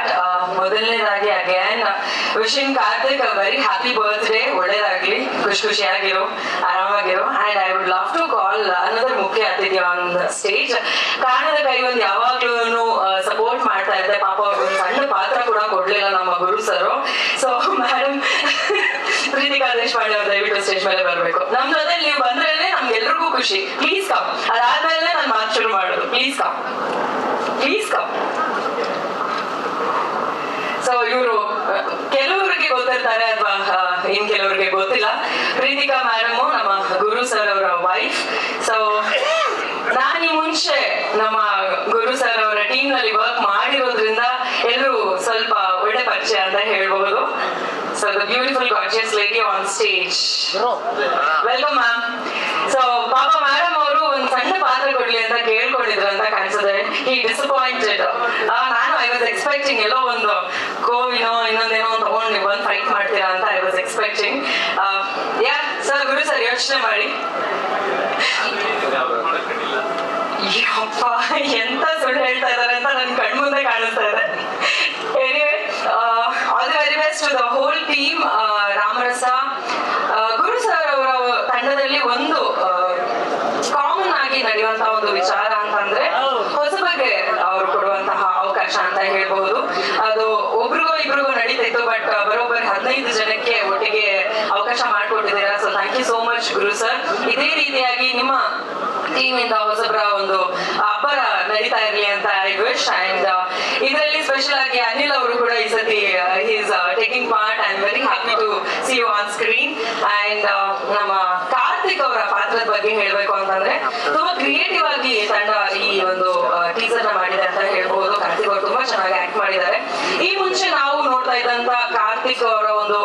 Start. ಮೊದಲನೇದಾಗಿ again wishing Karthik a very happy birthday. ಒಳ್ಳೇದಾಗ್ಲಿ, ಖುಷಿಯಾಗಿರೋ, ಆರಾಮಾಗಿರೋ. And I would love to call another ಮುಖ್ಯ ಅತಿಥಿ ಆನ್ ದ ಸ್ಟೇಜ್. ಕಾಣದ ಕೈ ಒಂದು ಯಾವಾಗ್ಲೂ ಸಪೋರ್ಟ್ ಮಾಡ್ತಾ ಇದ್ದೆ. ಪಾಪ ಅವ್ರಿಗೆ ಸಣ್ಣ ಪಾತ್ರ ಕೂಡ ಕೊಡ್ಲಿಲ್ಲ ನಮ್ಮ Guru sir. So madam Preethika Deshpande ಅವ್ರು ದಯವಿಟ್ಟು ಸ್ಟೇಜ್ ಮೇಲೆ ಬರ್ಬೇಕು. ನಮ್ ಜೊತೆ ನೀವು ಬಂದ್ರೇನೆ ನಮ್ಗೆಲ್ರಿಗೂ ಖುಷಿ. Please come. ಅದಾದ್ಮೇಲೆ ನಾನು ಮಾತು ಶುರು ಮಾಡೋದು. Please come, please come. So ಇವರು ಕೆಲವರಿಗೆ ಗೊತ್ತಿರ್ತಾರೆ ಅಥವಾ ಇನ್ ಕೆಲವರಿಗೆ ಗೊತ್ತಿಲ್ಲ. ಪ್ರೀತಿಕಾ ಮೇಡಮ್ ನಮ್ಮ ಗುರು ಸರ್ ಅವರ ವೈಫ್. ಸೊ ನಾನು ಈ ಮುಂಚೆ ನಮ್ಮ ಗುರು ಸರ್ ಅವರ ಟೀಮ್ ನಲ್ಲಿ ವರ್ಕ್ ಮಾಡಿರೋದ್ರಿಂದ ಎಲ್ಲರೂ ಸ್ವಲ್ಪ ಒಳ್ಳೆ ಪರಿಚಯ ಅಂತ ಹೇಳ್ಬಹುದು. So the beautiful gorgeous lady on stage, welcome ma'am. So ಪಾಪ ಮೇಡಮ್ ಅವರು ಒಂದು ಸಣ್ಣ ಪಾತ್ರ ಕೊಡ್ಲಿ ಅಂತ ಕೇಳ್ಕೊಂಡಿದ್ರು ಅಂತ ಕಾಣಿಸುತ್ತೆ. ಈ ಡಿಸಪಾಯಿಂಟೆಡ್. ನಾನು ಐ ವಾಸ್ ಎಕ್ಸ್ಪೆಕ್ಟಿಂಗ್ ಎಲ್ಲೋ ಒಂದು ಕೋವಿನೋ ಇನ್ನೊಂದೇನೋ ತಗೊಂಡು ನೀವು ಬಂದು ಫೈಟ್ ಮಾಡ್ತೀರಾ ಅಂತ I was expecting. Yeah sir, Guru sir ಯೋಚನೆ ಮಾಡಿ. ಯಪ್ಪ, ಎಂತ ಸುಳ್ಳು ಹೇಳ್ತಾ ಇದಾರೆ ಅಂತ ನನ್ ಕಣ್ಮುಂದೆ ಕಾಣಿಸ್ತಾ ಇದೆ. Anyway, all the very best to the whole team. Ramarasa Guru sir ಅವರ ತಂಡದಲ್ಲಿ ಒಂದು ಕಾಮನ್ ಆಗಿ ನಡೆಯುವಂತಹ ಒಂದು ವಿಚಾರ ಅಂತಂದ್ರೆ ಹೊಸಬಗೆ ಅವರು ಕೊಡುವಂತಹ ಅವಕಾಶ ಅಂತ ಹೇಳ್ಬಹುದು. ಅದು ಒಬ್ರಿಗೋ ಇಬ್ರಿಗೋ ನಡೀತಿತ್ತು, ಬಟ್ ಬರೋಬ್ಬರಿ 15 ಜನಕ್ಕೆ ಒಟ್ಟಿಗೆ ಅವಕಾಶ ಮಾಡಿಕೊಟ್ಟಿದ್ದೀರಾ. So thank you so much Guru sir. ಇದೇ ರೀತಿಯಾಗಿ ನಿಮ್ಮ ಟೀಮ್ ಇಂದ ಹೊಸಬ್ರ ಒಂದು ಅಬ್ಬರ ನಡೀತಾ ಇರ್ಲಿ ಅಂತ ಐ ವಿಶ್. ಅಂಡ್ ಇದರಲ್ಲಿ ಸ್ಪೆಷಲ್ ಆಗಿ ಅನಿಲ್ ಅವರು ಕೂಡ ಈ ಸತಿ is taking part. I am very happy to see you on screen. And ನಮ್ಮ ಕಾರ್ತಿಕ್ ಅವರ ಪಾತ್ರದ ಬಗ್ಗೆ ಹೇಳ್ಬೇಕು ಅಂತಂದ್ರೆ ತುಂಬಾ ಕ್ರಿಯೇಟಿವ್ ಆಗಿ ತಂಡ ಈ ಒಂದು ಟೀಸರ್ ನ ಮಾಡಿದೆ ಅಂತ ಹೇಳ್ಬಹುದು. ಕಾರ್ತಿಕ್ ಅವರು ತುಂಬಾ ಚೆನ್ನಾಗಿ ಆಕ್ಟ್ ಮಾಡಿದ್ದಾರೆ. ಈ ಮುಂಚೆ ನಾವು ನೋಡ್ತಾ ಇದ್ದಂತ ಕಾರ್ತಿಕ್ ಅವರ ಒಂದು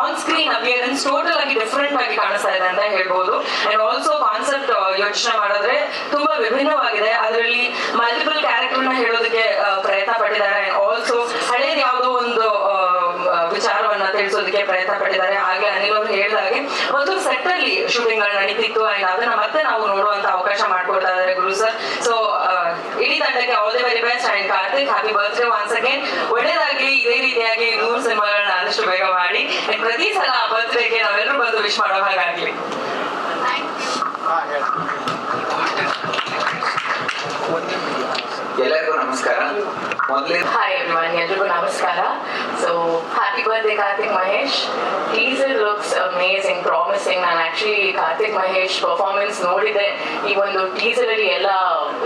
ಆನ್ ಸ್ಕ್ರೀನ್ ಅಪಿಯರೆನ್ಸ್ ಟೋಟಲ್ ಆಗಿ ಡಿಫ್ರೆಂಟ್ ಆಗಿ ಕಾಣಿಸ್ತಾ ಇದೆ ಅಂತ ಹೇಳ್ಬಹುದು. ಅಂಡ್ ಆಲ್ಸೋ ಕಾನ್ಸೆಪ್ಟ್ ಯೋಚನೆ ಮಾಡಿದ್ರೆ ತುಂಬಾ ವಿಭಿನ್ನವಾಗಿದೆ. ಅದರಲ್ಲಿ ಮಲ್ಟಿಪಲ್ ಕ್ಯಾರೆಕ್ಟರ್ ನ ಹೇಳೋದಕ್ಕೆ ಪ್ರಯತ್ನ ಪಟ್ಟಿದ್ದಾರೆ. ಅಂಡ್ ಆಲ್ಸೋ ಹಳೇದು ಯಾವುದೋ ಒಂದು ವಿಚಾರವನ್ನ ತಿಳಿಸೋದಕ್ಕೆ ಪ್ರಯತ್ನ ಪಟ್ಟಿದ್ದಾರೆ. ಹಾಗೆ ಅನಿಲ್ ಅವರು ಹೇಳಿದಾಗೆ ಒಂದು ಸೆಟ್ ಅಲ್ಲಿ ಶೂಟಿಂಗ್ ಗಳು ನಡೀತಿತ್ತು. ಅಂಡ್ ಅದನ್ನ ಮತ್ತೆ ನಾವು ನೋಡುವಂತ ಅವಕಾಶ ಮಾಡ್ಕೊಡ್ತಾ ಇದ್ದಾರೆ ಗುರು ಸರ್. ಸೊ ಇಡೀ ತಂಡಕ್ಕೆ all the very best. And Karthik, happy birthday once again. ಒಳ್ಳೇದಾಗ್ಲಿ. ಇದೇ ರೀತಿಯಾಗಿ 100 ಸಿನಿಮಾಗಳನ್ನ ಆದಷ್ಟು ಬೇಗ ಮಾಡಿ ಪ್ರತಿ ಸಲ ಬರ್ತ್ಡೇಗೆ ನಾವೆಲ್ಲರೂ ಬಂದು ವಿಶ್ ಮಾಡೋ ಹಾಗಾಗ್ಲಿ. ಎಲ್ಲರಿಗೂ ನಮಸ್ಕಾರ. ಹಾಯ್ ಎವ್ರಿವನ್, ಎಲ್ರಿಗೂ ನಮಸ್ಕಾರ. So happy birthday Karthik Mahesh. Teaser looks amazing, promising. ನಾನು ಆಕ್ಚುಲಿ ಕಾರ್ತಿಕ್ ಮಹೇಶ್ ಪರ್ಫಾರ್ಮೆನ್ಸ್ ನೋಡಿದೆ. ಈ ಒಂದು ಟೀಸರ್ ಅಲ್ಲಿ ಎಲ್ಲ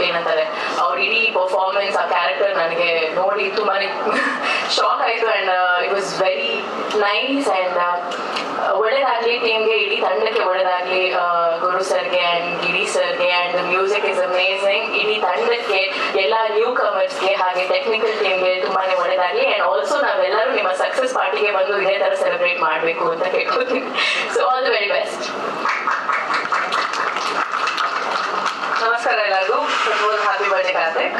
ಏನಂತಾರೆ ಅವ್ರ ಇಡೀ ಪರ್ಫಾರ್ಮೆನ್ಸ್, ಆ ಕ್ಯಾರೆಕ್ಟರ್ ನನಗೆ ನೋಡಿ ತುಂಬಾನೇ ಶಾಕ್ ಆಯ್ತು. And it was very nice. And ಒಳ್ಳೇದಾಗ್ಲಿ ಟೀಮ್ಗೆ, ಇಡೀ ತಂಡಕ್ಕೆ ಒಳ್ಳೇದಾಗ್ಲಿ. ಗುರು ಸರ್ಗೆ ಅಂಡ್ ಗಿರಿ ಸರ್ಗೆ. And music is amazing. ಇಡೀ ತಂಡಕ್ಕೆ, ಎಲ್ಲ ನ್ಯೂ ಕಮರ್ಸ್ಗೆ, ಹಾಗೆ ಟೆಕ್ನಿಕಲ್ ಟೀಮ್ಗೆ ತುಂಬಾನೇ ಒಳ್ಳೇದಾಗ್ಲಿ. ಅಂಡ್ ಆಲ್ಸೋ ನಾವೆಲ್ಲರೂ ನಿಮ್ಮ ಸಕ್ಸಸ್ ಪಾರ್ಟಿಗೆ ಬಂದು ಇದೇ ತರ ಸೆಲೆಬ್ರೇಟ್ ಮಾಡಬೇಕು ಅಂತ ಕೇಳ್ಕೊತೀನಿ. So all the very best. ನಮಸ್ಕಾರ ಎಲ್ಲರಿಗೂ. Happy birthday Karthik.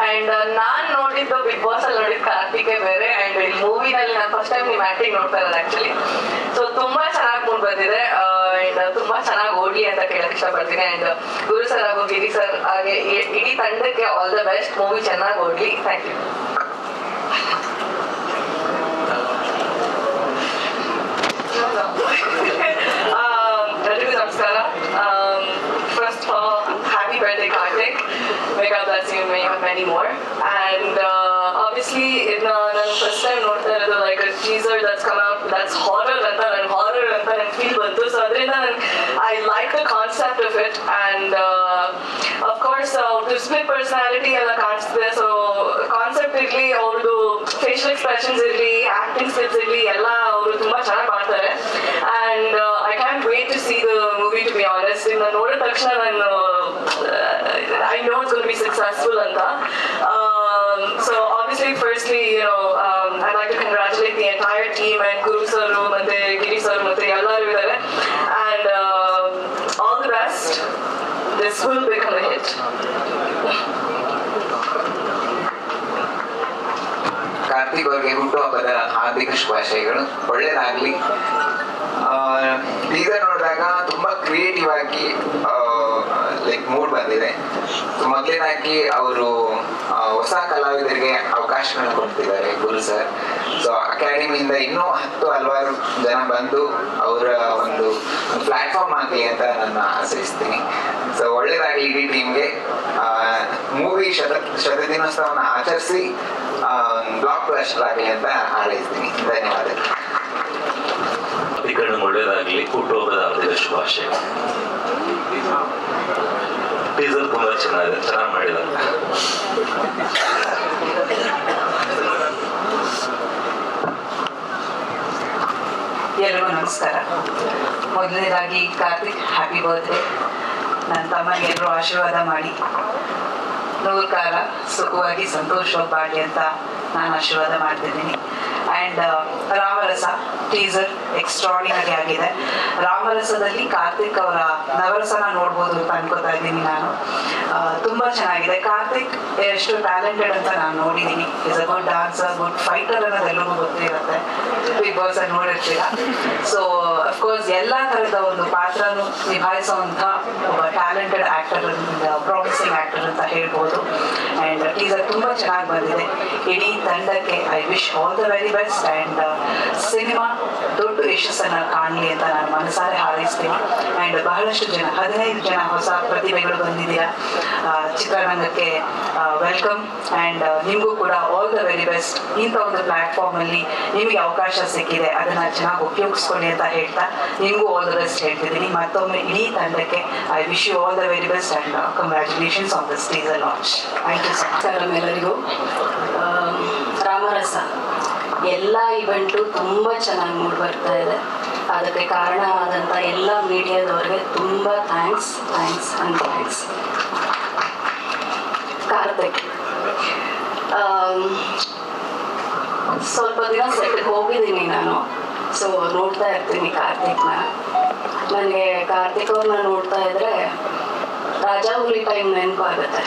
And non ನೋಡಿದ್ದು ಬಿಗ್ ಬಾಸ್ ಅಲ್ಲಿ ನೋಡಿದ ಕಾರ್ತಿಕೇ ಬೇರೆ. ಅಂಡ್ ಈ ಮೂವಿನಲ್ಲಿ ನಾನು ಫಸ್ಟ್ ಟೈಮ್ ನಿಮ್ ಆಕ್ಟಿಂಗ್ ನೋಡ್ತಾ ಇರೋದು ಆಕ್ಚುಲಿ. ಸೊ ತುಂಬಾ ಚೆನ್ನಾಗಿ ಮೂಡ್ ಬಂದಿದೆ. ಅಂಡ್ ತುಂಬಾ ಚೆನ್ನಾಗಿ ಓಡ್ಲಿ ಅಂತ ಕೇಳಕ್ ಇಷ್ಟಪಡ್ತೀನಿ. ಅಂಡ್ ಗುರು ಸರ್ ಹಾಗೂ ಗಿರಿ ಸರ್ ಹಾಗೆ ಇಡೀ ತಂಡಕ್ಕೆ ಆಲ್ ದ ಬೆಸ್ಟ್. ಮೂವಿ ಚೆನ್ನಾಗಿ ಓಡ್ಲಿ. Thank you. ಎಲ್ರಿಗೂ ನಮಸ್ಕಾರ. First happy birthday Karthik. May God bless you, may you have many more. And obviously ನಾನು ಫಸ್ಟ್ ಟೈಮ್ ನೋಡ್ತಾ ಇರೋದು like teaser that's come out, that's horror ಅಂತ ನನ್ಗೆ ಫೀಲ್ ಬಂತು. So ಅದರಿಂದ I like the concept of it. And of course split personality ಎಲ್ಲ ಕಾಣಿಸ್ತಿದೆ. So concept ಇರಲಿ, ಅವ್ರದ್ದು ಫೇಶಿಯಲ್ ಎಕ್ಸ್ಪ್ರೆಷನ್ಸ್ ಇರಲಿ, ಆಕ್ಟಿಂಗ್ ಸ್ಕಿಲ್ಸ್ ಇರಲಿ, ಎಲ್ಲ ಅವರು ತುಂಬಾ ಚೆನ್ನಾಗಿ ಮಾಡ್ತಾರೆ. And I can wait to see the movie to be honest. ಇನ್ನು ನೋಡಿದ ತಕ್ಷಣ ನಾನು I know it's going to be successful and that. So obviously, firstly, I'd like to congratulate the entire team and Guru sir, Mate Giri sir, Mate ellaru idare. And all the best. This will become a hit. Karthik ಅವರಿಗೆ ಹುಟ್ಟುಹಬ್ಬದ ಹಾರ್ದಿಕ ಶುಭಾಶಯಗಳು. ಒಳ್ಳೇದಾಗ್ಲಿ. Teaser ನೋಡಿದಾಗ ತುಂಬಾ creative ಆಗಿ like mood ಬಂದಿದೆ. ಮೊದಲನೇದಾಗಿ ಅವರು ಹೊಸ ಕಲಾವಿದರಿಗೆ ಅವಕಾಶಗಳನ್ನು ಕೊಡ್ತಿದ್ದಾರೆ ಗುರು ಸರ್. ಸೊ ಅಕಾಡೆಮಿಯಿಂದ ಇನ್ನೂ ಹಲವಾರು ಜನ ಬಂದು ಅವರ ಒಂದು ಪ್ಲಾಟ್ಫಾರ್ಮ್ ಆಗಲಿ ಅಂತ ನಾನು ಆಶಯಿಸ್ತೀನಿ. ಸೊ ಒಳ್ಳೇದಾಗಲಿ ಇಡೀ ಟೀಮ್ಗೆ. ಮೂವಿ ಶತದಿನೋತ್ಸವನ ಆಚರಿಸಿ ಬ್ಲಾಕ್ ಬ್ಲಾಸ್ಟರ್ ಆಗಲಿ ಅಂತ ಹಾರೈಸ್ತೀನಿ. ಧನ್ಯವಾದಗಳು. ಈ ಕಡೆ ಒಳ್ಳೇದಾಗಲಿ. ಹುಟ್ಟುಹಬ್ಬದ ಹಾರ್ದಿಕ ಶುಭಾಶಯ. ಟೀಸರ್ ತುಂಬಾ ಚೆನ್ನಾಗಿದೆ, ಚೆನ್ನಾಗಿ ಮಾಡಿದ್ದಾರೆ. ಎಲ್ರಿಗೂ ನಮಸ್ಕಾರ. ಮೊದಲನೇದಾಗಿ ಕಾರ್ತಿಕ್ ಹ್ಯಾಪಿ ಬರ್ತ್ಡೇ. ನನ್ನ ತಮ್ಮಗೆ ಎಲ್ಲರೂ ಆಶೀರ್ವಾದ ಮಾಡಿ 100 ಕಾಲ ಸುಖವಾಗಿ ಸಂತೋಷವಾಗಿ ಬಾಳಿ ಅಂತ ನಾನು ಆಶೀರ್ವಾದ ಮಾಡ್ತಿದ್ದೀನಿ. ಆ್ಯಂಡ್ ರಾಮರಸ ಟೀಸರ್ ಎಕ್ಸ್ಟ್ರಾಡಿನರಿ ಆಗಿದೆ. ರಾಮರಸದಲ್ಲಿ ಕಾರ್ತಿಕ್ ಅವರ ನವರಸನ ನೋಡ್ಬೋದು ಅಂತ ಅನ್ಕೋತಾ ಇದ್ದೀನಿ ನಾನು. ತುಂಬ ಚೆನ್ನಾಗಿದೆ. ಕಾರ್ತಿಕ್ ಎಷ್ಟು ಟ್ಯಾಲೆಂಟೆಡ್ ಅಂತ ನಾನು ನೋಡಿದ್ದೀನಿ. Is a good dancer, good fighter ಅನ್ನೋದು ಎಲ್ಲರಿಗೂ ಗೊತ್ತೇ ಇರುತ್ತೆ. ಬಿಗ್ ಬಾಸ್ ಅಲ್ಲಿ ನೋಡಿರ್ತೀರ. ಸೊ ಅಫ್ಕೋರ್ಸ್ ಎಲ್ಲ ಥರದ ಒಂದು ಪಾತ್ರನೂ ನಿಭಾಯಿಸುವಂಥ ಒಬ್ಬ ಟ್ಯಾಲೆಂಟೆಡ್ ಆ್ಯಕ್ಟರ್, ಪ್ರಾಮಿಸಿಂಗ್ ಆ್ಯಕ್ಟರ್ ಅಂತ ಹೇಳ್ಬೋದು. ಆ್ಯಂಡ್ ಟೀಸರ್ ತುಂಬ ಚೆನ್ನಾಗಿ ಬಂದಿದೆ. ಇಡೀ ತಂಡಕ್ಕೆ I wish all the very best. And cinema ದೊಡ್ಡ ಯಶಸ್ಸನ್ನು ಕಾಣಲಿ ಅಂತ ನಾನು ಮನಸಾರೆ ಹಾರೈಸ್ತೀನಿ. ಆ್ಯಂಡ್ ಬಹಳಷ್ಟು ಜನ 15 ಜನ ಹೊಸ ಪ್ರತಿಭೆಗಳು ಬಂದಿದ್ದೀರಾ ಚಿತ್ರರಂಗಕ್ಕೆ. ವೆಲ್ಕಮ್. ಆ್ಯಂಡ್ ನಿಮಗೂ ಕೂಡ ಆಲ್ ದ ವೆರಿ ಬೆಸ್ಟ್. ಇಂಥ ಒಂದು ಪ್ಲ್ಯಾಟ್ಫಾರ್ಮಲ್ಲಿ ನಿಮಗೆ ಅವಕಾಶ ಸಿಕ್ಕಿದೆ, ಅದನ್ನು ಚೆನ್ನಾಗಿ ಉಪಯೋಗಿಸ್ಕೊಳ್ಳಿ ಅಂತ ಹೇಳ್ತಾ ನಿಮಗೂ ಆಲ್ ದ ಬೆಸ್ಟ್ ಹೇಳ್ತಿದ್ದೀನಿ. ಮತ್ತೊಮ್ಮೆ ಇಡೀ ತಂಡಕ್ಕೆ I wish you all the very best and congratulations on this teaser launch. Thank you so much. ಎಲ್ಲರಿಗೂ ರಾಮರಸ ಎಲ್ಲ ಇವೆಂಟು ತುಂಬ ಚೆನ್ನಾಗಿ ಮೂಡಿ ಬರ್ತಾ ಇದೆ. ಅದಕ್ಕೆ ಕಾರಣ ಆದಂಥ ಎಲ್ಲ ಮೀಡಿಯಾದವ್ರಿಗೆ ತುಂಬ ಥ್ಯಾಂಕ್ಸ್. ಕಾರ್ತಿಕ್ ಸ್ವಲ್ಪ ದಿನ ಸೆಟ್ಗೆ ಹೋಗಿದ್ದೀನಿ ನಾನು. ಸೊ ನೋಡ್ತಾ ಇರ್ತೀನಿ ಕಾರ್ತಿಕ್ನ. ನನಗೆ ಕಾರ್ತಿಕ್ ಅವ್ರನ್ನ ನೋಡ್ತಾ ಇದ್ರೆ ರಾಜಾಹುಲಿ ಟೈಮ್ ನೆನಪಾಗುತ್ತೆ.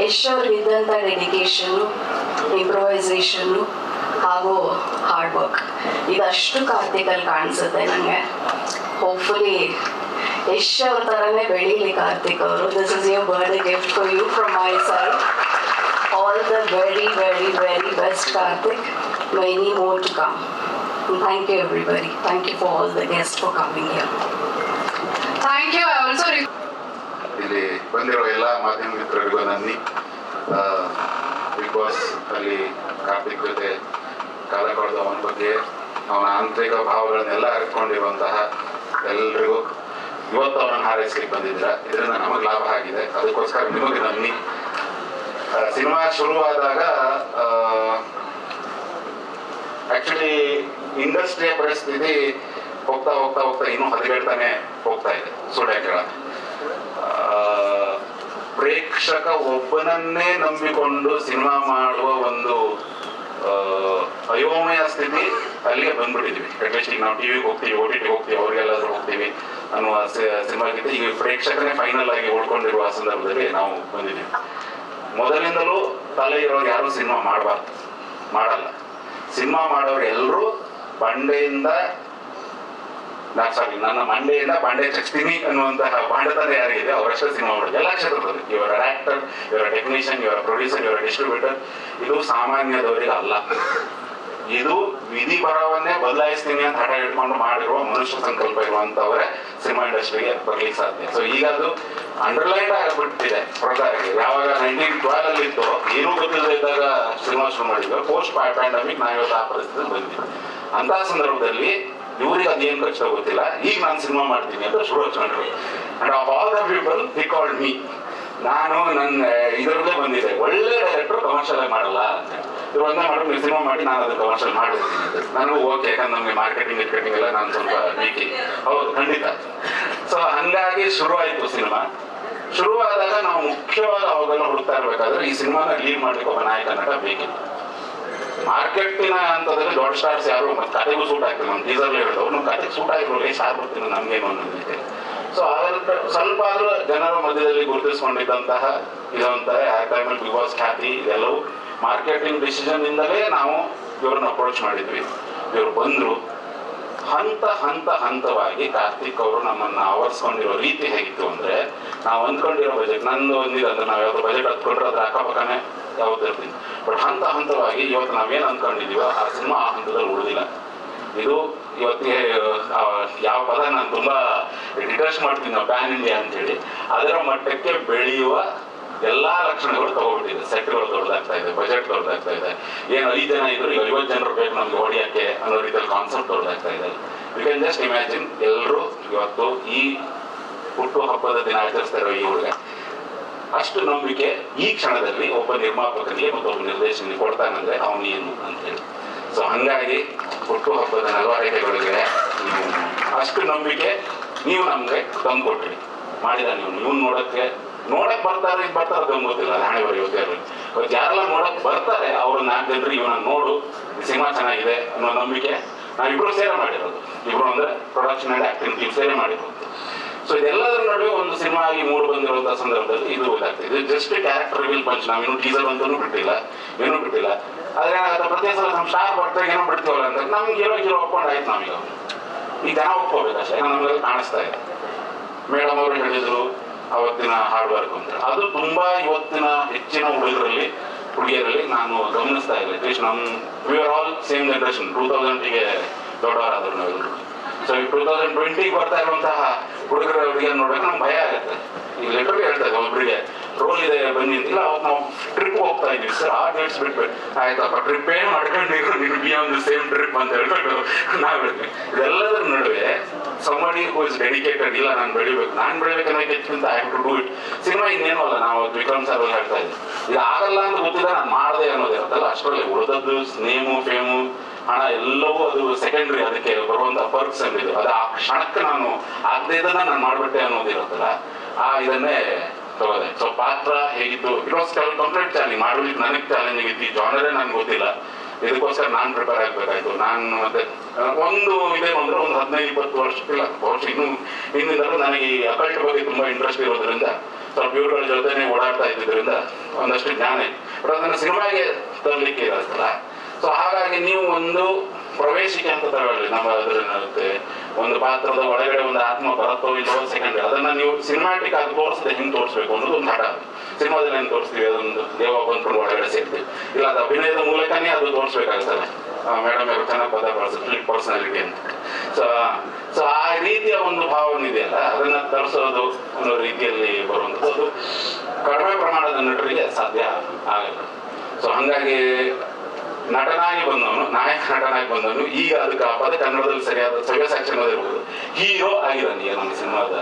ಯಶ್ ಅವ್ರಿಗಿದ್ದಂಥ ಡೆಡಿಕೇಶನ್ನು, ಇಂಪ್ರೊವೈಸೇಷನ್ನು ಹಾಗೂ ಹಾರ್ಡ್ ವರ್ಕ್ ಇದಷ್ಟು ಕಾರ್ತಿಕಲ್ಲಿ ಕಾಣಿಸುತ್ತೆ ನನಗೆ. ಹೋಪ್ಫುಲಿ ಯಶ್ ಅವ್ರ ಥರನೇ ಬೆಳೀಲಿ ಕಾರ್ತಿಕ್ ಅವರು. This is your birthday gift for you from my side. All the very very very best Karthik. Many more to come. Thank you everybody. Thank you for all the guest for coming here. Thank you. Also ಇಲ್ಲಿ ಬಂದಿರೋ ಎಲ್ಲ ಮಾಧ್ಯಮ ಮಿತ್ರರಿಗೂ ನನ್ನಿ. Big boss ಅಲ್ಲಿ ಕಾರ್ತಿಕ್ ಜೊತೆ ಕಾಲ ಕಳೆದ ಅವನ ಬಗ್ಗೆ ಅವನ ಆಂತರಿಕ ಭಾವಗಳನ್ನೆಲ್ಲ ಅರಿತುಕೊಂಡಿರುವಂತಹ ಎಲ್ರಿಗೂ ಇವತ್ತು ಅವನನ್ನು ಹಾರೈಸ್ಲಿಕ್ಕೆ ಬಂದಿದ್ದೀರ. ಇದರಿಂದ ನಮಗೆ ಲಾಭ ಆಗಿದೆ, ಅದಕ್ಕೋಸ್ಕರ ನಿಮಗೆ ನನ್ನಿ. ಸಿನಿಮಾ ಶುರುವಾದಾಗ ಆಕ್ಚುಲಿ ಇಂಡಸ್ಟ್ರಿಯ ಪರಿಸ್ಥಿತಿ ಹೋಗ್ತಾ ಹೋಗ್ತಾ ಹೋಗ್ತಾ ಇನ್ನೂ ಹದಗೆಡ್ತಾನೆ ಹೋಗ್ತಾ ಇದೆ. ಸುಳ್ಳು ಪ್ರೇಕ್ಷಕ ಒಬ್ಬನನ್ನೇ ನಂಬಿಕೊಂಡು ಸಿನಿಮಾ ಮಾಡುವ ಒಂದು ಅಯೋಮಯ ಸ್ಥಿತಿ ಅಲ್ಲಿಗೆ ಬಂದ್ಬಿಟ್ಟಿದ್ವಿ. ಅಟ್ಲೀಸ್ಟ್ ಈಗ ನಾವು ಟಿವಿಗೆ ಹೋಗ್ತೀವಿ, OTT ಹೋಗ್ತೀವಿ, ಅವ್ರಿಗೆಲ್ಲಾದ್ರೂ ಹೋಗ್ತೀವಿ ಅನ್ನುವ ಸಿನಿಮಾಗಿಂತ ಈಗ ಪ್ರೇಕ್ಷಕನೇ ಫೈನಲ್ ಆಗಿ ಉಳ್ಕೊಂಡಿರುವ ಸಂದರ್ಭದಲ್ಲಿ ನಾವು ಬಂದಿದ್ದೀವಿ. ಮೊದಲಿಂದಲೂ ತಲೆ ಇರೋರು ಯಾರು ಸಿನಿಮಾ ಮಾಡಲ್ಲ. ಸಿನಿಮಾ ಮಾಡೋರು ಎಲ್ಲರೂ ನನ್ನ ಮಂಡೆಯಿಂದ ಬಾಂಡೆ ಚಚ್ತೀನಿ ಅನ್ನುವಂತಹ ಬಾಂಡತನ ಯಾರಿಗಿದೆ ಅವರಷ್ಟೇ ಸಿನಿಮಾ ಮಾಡೋದು. ಎಲ್ಲ ಕ್ಷೇತ್ರದಲ್ಲಿ ಇವರ ಆಕ್ಟರ್, ಇವರ ಟೆಕ್ನಿಷಿಯನ್, ಇವರ ಪ್ರೊಡ್ಯೂಸರ್, ಇವರ ಡಿಸ್ಟ್ರಿಬ್ಯೂಟರ್. ಇದು ಸಾಮಾನ್ಯದವರಿಗೆ ಅಲ್ಲ. ಇದು ವಿಧಿ ಬರವನ್ನೇ ಬದಲಾಯಿಸ್ತೀನಿ ಅಂತ ಹಠ ಇಟ್ಕೊಂಡು ಮಾಡಿರುವ ಮನುಷ್ಯ ಸಂಕಲ್ಪ ಇರುವಂತವರೇ ಸಿನಿಮಾ ಇಂಡಸ್ಟ್ರಿಗೆ ಬರ್ಲಿಕ್ಕೆ ಸಾಧ್ಯ. ಸೊ ಈಗ ಅದು ಅಂಡರ್ಲೈನ್ ಆಗಿಬಿಟ್ಟಿದೆ ಹೊರತಾಗಿ. ಯಾವಾಗ 1912 ಅಲ್ಲಿ ಇತ್ತು, ಏನೂ ಗೊತ್ತಿಲ್ಲದೆ ಇದ್ದಾಗ ಸಿನಿಮಾ ಶುರು ಮಾಡಿದ್ವಿ. ಪೋಸ್ಟ್ ಪ್ಯಾಂಡಮಿಕ್ ನಾವಿವತ್ತು ಆ ಪರಿಸ್ಥಿತಿ ಬಂದಿದ್ವಿ. ಅಂತಹ ಸಂದರ್ಭದಲ್ಲಿ ಇವ್ರಿಗೆ ಅದೇನು ಕಷ್ಟ ಗೊತ್ತಿಲ್ಲ, ಈಗ ನಾನು ಸಿನಿಮಾ ಮಾಡ್ತೀನಿ ಅಂತ ಶುರು ಹಚ್ಕೊಂಡ್ರು. And of all the people he called me. ನಾನು ನನ್ನ ಇದರಲ್ಲೇ ಬಂದಿದೆ, ಒಳ್ಳೆ ಡೈರೆಕ್ಟರ್ ಕಮರ್ಷಿಯಲ್ ಆಗಿ ಮಾಡಲ್ಲ ಅಂತ. ಇವ್ರು ಒಂದೇ ಮಾಡಿ ನೀವು ಸಿನಿಮಾ ಮಾಡಿ ನಾನು ಅದನ್ನು ಕಮರ್ಷಿಯಲ್ ಮಾಡಿರ್ತೀನಿ ಅಂತ. ನನಗೂ ಓಕೆ, ಯಾಕಂದ್ರೆ ನಮಗೆ ಮಾರ್ಕೆಟಿಂಗ್ ಎಲ್ಲ ನಾನು ಸ್ವಲ್ಪ ವೀಕಿ. ಹೌದು, ಖಂಡಿತ. ಸೊ ಹಂಗಾಗಿ ಶುರು ಆಯಿತು ಸಿನಿಮಾ. ಶುರುವಾದಾಗ ನಾವು ಮುಖ್ಯವಾಗಿ ಅವಾಗೆಲ್ಲ ಹುಡುಕ್ತಾ ಇರ್ಬೇಕಾದ್ರೆ ಈ ಸಿನಿಮಾನ ಲೀಡ್ ಮಾಡ್ಲಿಕ್ಕೆ ಒಬ್ಬ ನಾಯಕ ನಟ ಬೇಕಿತ್ತು. ಮಾರ್ಕೆಟಿನ ಹಂತದಲ್ಲಿ ದೊಡ್ಡ ಸ್ಟಾರ್ಸ್ ಯಾರು ಮತ್ತೆ ಕತೆಗೂ ಸೂಟ್ ಆಗ್ತಿಲ್ಲ. ನಮ್ಮ ಟೀಸರ್ಲಿ ಹೇಳಿದವ್ರು ನಮ್ಮ ಕತೆಗೆ ಸೂಟ್ ಆಗಿರೋಲ್ಲ, ಎಷ್ಟು ಆಗ್ಬಿಡ್ತೀನಿ ನಮ್ಗೇನು ಅನ್ನೋದೈತೆ. ಸೊ ಅದ್ರಲ್ಲಿ ಸ್ವಲ್ಪ ಆದ್ರೂ ಜನರ ಮಧ್ಯದಲ್ಲಿ ಗುರುತಿಸ್ಕೊಂಡಿದ್ದಂತಹ ಇದೊಂಥರ ಆ ಟೈಮಲ್ಲಿ ಬಿಗ್ ಬಾಸ್ ಖ್ಯಾತಿ ಇದೆಲ್ಲವೂ ಮಾರ್ಕೆಟಿಂಗ್ ಡಿಸಿಷನ್ ಇಂದಲೇ ನಾವು ಇವ್ರನ್ನ ಅಪ್ರೋಚ್ ಮಾಡಿದ್ವಿ. ಇವ್ರು ಬಂದರು. ಹಂತವಾಗಿ ಕಾರ್ತಿಕ್ ಅವರು ನಮ್ಮನ್ನ ಆವರಿಸ್ಕೊಂಡಿರೋ ರೀತಿ ಹೇಗಿತ್ತು ಅಂದ್ರೆ, ನಾವು ಅಂದ್ಕೊಂಡಿರೋ ಬಜೆಟ್ ನಂದು ಒಂದಿದೆ ಅಂದ್ರೆ, ನಾವು ಯಾವ್ದು ಬಜೆಟ್ ಹತ್ಕೊಂಡ್ರೆ ಅದ್ರ ಅಕ್ಕಪಕ್ಕನೇ ಯಾವ್ದು ಇರ್ತೀನಿ. ಬಟ್ ಹಂತವಾಗಿ ಇವತ್ತು ನಾವೇನು ಅಂದ್ಕೊಂಡಿದೀವೋ ಆ ಸಿನಿಮಾ ಆ ಹಂತದಲ್ಲಿ ಉಳಿದಿಲ್ಲ. ಇದು ಇವತ್ತಿಗೆ ಯಾವ ಪದ ನಾನು ತುಂಬಾ ಡಿಟಚ್ ಮಾಡ್ತೀನಿ ನಾವು ಪ್ಯಾನ್ ಇಂಡಿಯಾ ಅಂತೇಳಿ, ಅದರ ಮಟ್ಟಕ್ಕೆ ಬೆಳೆಯುವ ಎಲ್ಲಾ ಲಕ್ಷಣಗಳು ತಗೋಬಿಟ್ಟಿದೆ. ಸೆಟ್ಗಳು ದೊಡ್ಡದಾಗ್ತಾ ಇದೆ, ಬಜೆಟ್ ದೊಡ್ಡದಾಗ್ತಾ ಇದೆ. ಏನು 5 ಜನ ಇದ್ರು ಈಗ 50 ಜನರು ಬೇಕು ನಮ್ಗೆ ಹೊಡಿಯಕ್ಕೆ ಅನ್ನೋ ರೀತಿಯಲ್ಲಿ ಕಾನ್ಸೆಪ್ಟ್ ದೊಡ್ಡದಾಗ್ತಾ ಇದೆ. ಯು ಕ್ಯಾನ್ ಜಸ್ಟ್ ಇಮ್ಯಾಜಿನ್, ಎಲ್ಲರೂ ಇವತ್ತು ಈ ಹುಟ್ಟು ಹಬ್ಬದ ದಿನ ಆಚರಿಸ್ತಾ ಇರೋ ಈ ಹುಡುಗ ಅಷ್ಟು ನಂಬಿಕೆ ಈ ಕ್ಷಣದಲ್ಲಿ ಒಬ್ಬ ನಿರ್ಮಾಪಕನಿಗೆ ಮತ್ತು ಒಬ್ಬ ನಿರ್ದೇಶಕನಿಗೆ ಕೊಡ್ತಾನಂದ್ರೆ ಅವನು ಏನು ಅಂತ ಹೇಳಿ. ಸೊ ಹಂಗಾಗಿ ಹುಟ್ಟು ಹಬ್ಬದ ನಡವಳಿಕೆಗಳಿಗೆ ಅಷ್ಟು ನಂಬಿಕೆ ನೀವು ನಮ್ಗೆ ತಂದು ಕೊಟ್ರಿ. ಮಾಡಿದ ನೀವು ನೋಡಕ್ ಬರ್ತಾರೆ ಅದು ಗೊತ್ತಿಲ್ಲ, ಹಣೆ ಬರೀ ಇವತ್ತು ಯಾರೆಲ್ಲ ನೋಡಕ್ ಬರ್ತಾರೆ ಅವ್ರು 4 ಜನರಿಗೆ ಇವನ್ನ ನೋಡು, ಈ ಸಿನಿಮಾ ಚೆನ್ನಾಗಿದೆ ಅನ್ನೋ ನಂಬಿಕೆ ನಾವಿಬ್ರು ಸೇರೆ ಮಾಡಿರೋದು. ಇಬ್ರು ಅಂದ್ರೆ ಪ್ರೊಡಕ್ಷನ್ ಅಂಡ್ ಆಕ್ಟಿಂಗ್ ಟೀಮ್ ಸೇರೆ ಮಾಡಿರೋದು. ಸೊ ಇದೆಲ್ಲದರ ನಡುವೆ ಒಂದು ಸಿನಿಮಾ ಆಗಿ ಮೂರು ಬಂದಿರುವಂತಹ ಸಂದರ್ಭದಲ್ಲಿ ಇದು ಇದಾಗ್ತದೆ. ಇದು ಜಸ್ಟ್ ಕ್ಯಾರೆಕ್ಟರ್ ರಿವೀಲ್ ಪಂಚ್. ನಾವೇನು ಟೀಸರ್ ಅಂತೂ ಬಿಟ್ಟಿಲ್ಲ, ಏನೂ ಬಿಟ್ಟಿಲ್ಲ. ಆದ್ರೆ ಪ್ರತಿ ಸಲ ನಮ್ಮ ಸ್ಟಾರ್ ಬರ್ತಾರೆ ಏನೋ ಬಿಡ್ತೀವಲ್ಲ ಅಂತ ನಮ್ಗೆ ಹೀರೋ ಒಪ್ಕೊಂಡು ಆಯ್ತು. ನಾವೀಗ ಈಗ ಜನ ಒಪ್ಕೋಬೇಕಷ್ಟೇ, ನಮ್ಗೆ ಕಾಣಿಸ್ತಾ ಇದೆ. ಮೇಡಮ್ ಅವರು ಹೇಳಿದ್ರು ಅವತ್ತಿನ ಹಾರ್ಡ್ ವರ್ಕ್ ಅಂತ, ಅದು ತುಂಬಾ ಇವತ್ತಿನ ಹೆಚ್ಚಿನ ಹುಡುಗಿಯರಲ್ಲಿ ನಾನು ಗಮನಿಸ್ತಾ ಇಲ್ಲ. At least we are all same generation. 2000ಗೆ ದೊಡ್ಡವರಾದ್ರು ನಾವೆಲ್ಲರೂ. ಸೊ ಈ 2020 ಬರ್ತಾ ಇರುವಂತಹ ಹುಡುಗಿಯರಿಗೆ ನೋಡ್ಬೇಕು ನಮ್ಗೆ ಭಯ ಆಗುತ್ತೆ. ಈಗ ಲೆಟರ್ಗೆ ಹೇಳ್ತಾ ಇದ್ದೆ ಒಬ್ಬರಿಗೆ ರೋಲ್ ಇದೆ ಬನ್ನಿ ಅಂತಿಲ್ಲ. ಅವತ್ತು ನಾವು ಟ್ರಿಪ್ ಹೋಗ್ತಾ ಇದೀವಿ ಸರ್, ಆ ಡೇಟ್ಸ್ ಬಿಟ್ಬಿಟ್ಟು ಆಯ್ತಪ್ಪ ಟ್ರಿಪ್ಪೇ ಮಾಡ್ಕೊಂಡಿದ್ರು ನೀವು B on the same trip ಅಂತ ಹೇಳ್ಕೊಂಡು ನಾವು ಹೇಳ್ತೀವಿ. ಇದೆಲ್ಲದರ ನಡುವೆ somebody who is dedicated, ಇಲ್ಲ ನಾನು ಬೆಳಿಬೇಕನ್ನೋಕ್ಕಿಂತ I have to do it. Cinema ಇನ್ನೇನು ಅಲ್ಲ, ನಾವು ವಿಕ್ರಮ್ ಸರ್ ಹೇಳ್ತಾ ಇದ್ವಿ, ಇದು ಆಗಲ್ಲ ಅಂತ ಗೊತ್ತಿದೆ ನಾನು ಮಾಡಿದೆ ಅನ್ನೋದಿರುತ್ತಲ್ಲ, ಅಷ್ಟರಲ್ಲಿ ಉಳಿದದ್ದು ನೇಮು ಫೇಮು ಹಣ ಎಲ್ಲವೂ ಅದು ಸೆಕೆಂಡ್ರಿ. ಅದಕ್ಕೆ ಬರುವಂತ ಪರ್ಕ್ಸ್ ಅಂದಿದೆ, ಅದು ಆ ಕ್ಷಣಕ್ಕೆ ನಾನು ಆಗದೆ ಇದನ್ನ ನಾನು ಮಾಡ್ಬಿಟ್ಟೆ ಅನ್ನೋದಿರುತ್ತಲ್ಲ, ಇದನ್ನೇ ತಗೋದೆ. ಸೊ ಪಾತ್ರ ಹೇಗಿತ್ತು, ಇಟ್ ವಾಸ್ ಕಂಪ್ಲೀಟ್ ಚಾಲೆಂಜ್. ಮಾಡ್ಲಿಕ್ಕೆ ನನಗೆ ಚಾಲೆಂಜಿಂಗ್ ಇತ್ತು. ಈ ಜಾನರೇ ನನಗೆ ಗೊತ್ತಿಲ್ಲ, ಇದಕ್ಕೋಸ್ಕರ ನಾನು ಪ್ರಿಪೇರ್ ಆಗಬೇಕಾಯ್ತು. ನಾನು ಮತ್ತೆ ಒಂದು ಇದೇನು ಅಂದ್ರೆ ಒಂದು 15-20 ವರ್ಷಕ್ಕಿಲ್ಲ ಇನ್ನೂ ಹಿಂದಿಂದಲೂ ನನಗೆ ಈ ಅಕಲ್ಟ್ ಬಗ್ಗೆ ತುಂಬಾ ಇಂಟ್ರೆಸ್ಟ್ ಇರೋದ್ರಿಂದ, ಸ್ವಲ್ಪ ಇವ್ರುಗಳ ಜೊತೆನೆ ಓಡಾಡ್ತಾ ಇದ್ದಿದ್ದರಿಂದ ಒಂದಷ್ಟು ಜ್ಞಾನ ಇದೆ. ಬಟ್ ಅದನ್ನು ಸಿನಿಮಾಗೆ ತರಲಿಕ್ಕೆ ಇರುತ್ತಲ್ಲ. ಸೊ ಹಾಗಾಗಿ ನೀವು ಒಂದು ಪ್ರವೇಶಿಕೆ ಅಂತ ತಗೊಳ್ಳಿ. ನಮ್ಮ ಅದ್ರತ್ತೆ ಒಂದು ಪಾತ್ರದ ಒಳಗಡೆ ಒಂದು ಆತ್ಮ ಬರತ್ತೋ ಇಲ್ಲೋ ಸೆಕೆಂಡ್, ಅದನ್ನ ನೀವು ಸಿನಿಮಾಟಿಕ್ ಆಗಿ ತೋರಿಸದೆ ಹಿಂಗೆ ತೋರಿಸ್ಬೇಕು ಅನ್ನೋದು ಒಂದು ಹಠ. ಸಿನಿಮಾದಲ್ಲಿ ಏನು ತೋರಿಸ್ತೀವಿ, ಅದೊಂದು ದೇವ ಬಂದ್ಕೊಂಡು ಒಳಗಡೆ ಸೇರ್ತೀವಿ. ಇಲ್ಲ ಅದು ಅಭಿನಯದ ಮೂಲಕನೇ ಅದು ತೋರಿಸ್ಬೇಕಾಗ್ತದೆ. ಮೇಡಮ್ ಅವರು ಚೆನ್ನಾಗಿ ಪದ ಬಳಸ್ತಾರೆ ಪರ್ಸನಾಲಿಟಿ ಅಂತ. ಸೊ ಆ ರೀತಿಯ ಒಂದು ಭಾವನೆ ಇದೆಯಲ್ಲ, ಅದನ್ನ ತರಿಸೋದು ಅನ್ನೋ ರೀತಿಯಲ್ಲಿ ಬರುವಂಥದ್ದು ಅದು ಕಡಿಮೆ ಪ್ರಮಾಣದ ನಟರಿಗೆ ಸಾಧ್ಯ ಆಗಲ್ಲ. ಸೊ ಹಂಗಾಗಿ ನಟನಾಗಿ ಬಂದವನು, ನಾಯಕ ನಟನಾಗಿ ಬಂದವನು, ಈಗ ಅದಕ್ಕೆ ಆ ಪದ ಕನ್ನಡದಲ್ಲಿ ಸರಿಯಾದ ಸವ್ಯಸಾಕ್ಷಿ ಅನ್ನೋದಿರ್ಬೋದು, ಹೀರೋ ಆಗಿದ್ದಾನೆ. ಈಗ ನಮ್ಮ ಸಿನಿಮಾದ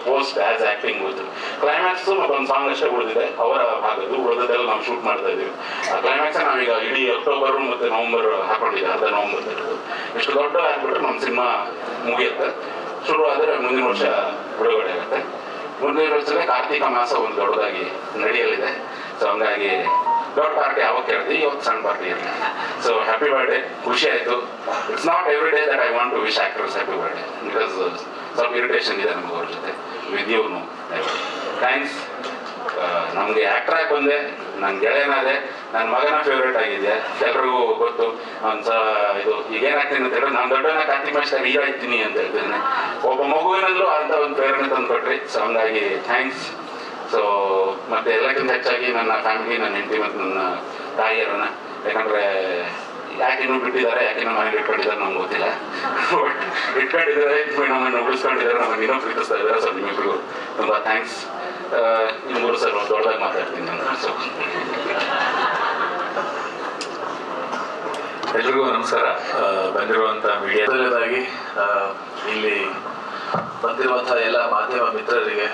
ಪೋಸ್ಟ್ ಆಸ್ ಆಕ್ಟಿಂಗ್ ಹೋಯ್ತು. ಕ್ಲೈಮ್ಯಾಕ್ಸ್ ಮತ್ತೊಂದು ಸಾಂಗ್ ಅಷ್ಟೇ ಉಳಿದಿದೆ ಅವರ ಭಾಗದ್ದು, ಉಳಿದದೆಲ್ಲ ನಾವು ಶೂಟ್ ಮಾಡ್ತಾ ಇದ್ದೀವಿ. ಆ ಕ್ಲೈಮ್ಯಾಕ್ಸ್ ನಾವೀಗ ಇಡೀ ಅಕ್ಟೋಬರ್ ಮತ್ತೆ ನವೆಂಬರ್ ಹಾಕೊಂಡಿದ್ದೆ, ಅರ್ಧ ನವೆಂಬರ್ ಇಷ್ಟು ದೊಡ್ಡ ಹಾಕ್ಬಿಟ್ರೆ ನಮ್ಮ ಸಿನಿಮಾ ಮುಗಿಯುತ್ತೆ. ಶುರು ಆದರೆ ಮುಂದಿನ ವರ್ಷ ಬಿಡುಗಡೆ ಆಗುತ್ತೆ. ಮುಂದಿನ ವರ್ಷದಲ್ಲಿ ಕಾರ್ತಿಕ ಮಾಸ ಒಂದು ದೊಡ್ಡದಾಗಿ ನಡೆಯಲಿದೆ. ಸೊ ಹಂಗಾಗಿ ದೊಡ್ಡ ಪಾರ್ಟಿ ಯಾವಾಗ ಕೇಳ್ತೀವಿ, ಇವತ್ತು ಸಣ್ಣ ಪಾರ್ಟಿ ಇರಲಿ. ಸೊ ಹ್ಯಾಪಿ ಬರ್ಡೇ, ಖುಷಿ ಆಯಿತು. It's not every day that I want to wish actors happy birthday, because ಸ್ವಲ್ಪ ಇರಿಟೇಷನ್ ಇದೆ ನಮ್ಗೆ ಅವ್ರ ಜೊತೆ. With you thanks. ನಮಗೆ ಆ್ಯಕ್ಟರ್ ಆಗಿ ಬಂದೆ, ನನ್ನ ಗೆಳೆಯನಾದೆ, ನನ್ನ ಮಗನ ಫೇವ್ರೇಟ್ ಆಗಿದೆ, ಎಲ್ರಿಗೂ ಗೊತ್ತು. ಇದು ಈಗೇನಾಗ್ತೀನಿ ಅಂತ ಹೇಳಿದ್ರೆ, ನಾನು ದೊಡ್ಡವನ್ನ ಕಾರ್ತಿಕ್ ಮಾಸ್ಟರ್ ಹೀರೋ ಇದ್ದೀನಿ ಅಂತ ಹೇಳ್ತೇನೆ. ಒಬ್ಬ ಮಗುವಿನಲ್ಲೂ ಅಂತ ಒಂದು ಪ್ರೇರಣೆ ತಂದು ಕೊಟ್ರಿ. ಸೊ ಹಂಗಾಗಿ ಥ್ಯಾಂಕ್ಸ್. ಸೊ ಮತ್ತೆ ಎಲ್ಲಕ್ಕಿಂತ ಹೆಚ್ಚಾಗಿ ನನ್ನ ಫ್ಯಾಮಿಲಿ, ನನ್ನ ಹೆಂಡತಿ ಮತ್ತು ನನ್ನ ತಾಯಿಯರನ್ನ, ಯಾಕಂದ್ರೆ ಯಾಕೆ ಇನ್ನೂ ಬಿಟ್ಟಿದ್ದಾರೆ, ಯಾಕೆ ನಮ್ಮ ಮನೇಲಿ ಇಟ್ಕೊಂಡಿದ್ದಾರೆ ನಮ್ಗೆ ಗೊತ್ತಿಲ್ಲ. ಬಟ್ ಇಟ್ಕೊಂಡಿದ್ದಾರೆ, ನಮ್ಮನ್ನು ಉಳಿಸ್ಕೊಂಡಿದ್ದಾರೆ, ನಮ್ಮನ್ನು ಇನ್ನೂ ಪ್ರೀತಿಸ್ತಾ ಇದ್ದಾರೆ. ಸೊ ನಿಮ್ಮಿಬ್ರಿಗೂ ತುಂಬ ಥ್ಯಾಂಕ್ಸ್. ನಿಮ್ಗೂ ಸರ್ ದೊಡ್ಡದಾಗಿ ಮಾತಾಡ್ತೀನಿ ನಾನು. ಸೊ ಎಲ್ರಿಗೂ ನಮಸ್ಕಾರ. ಬಂದಿರುವಂಥ ಮೀಡಿಯಾದಾಗಿ ಇಲ್ಲಿ ಬಂದಿರುವಂಥ ಎಲ್ಲ ಮಾಧ್ಯಮ ಮಿತ್ರರಿಗೆ,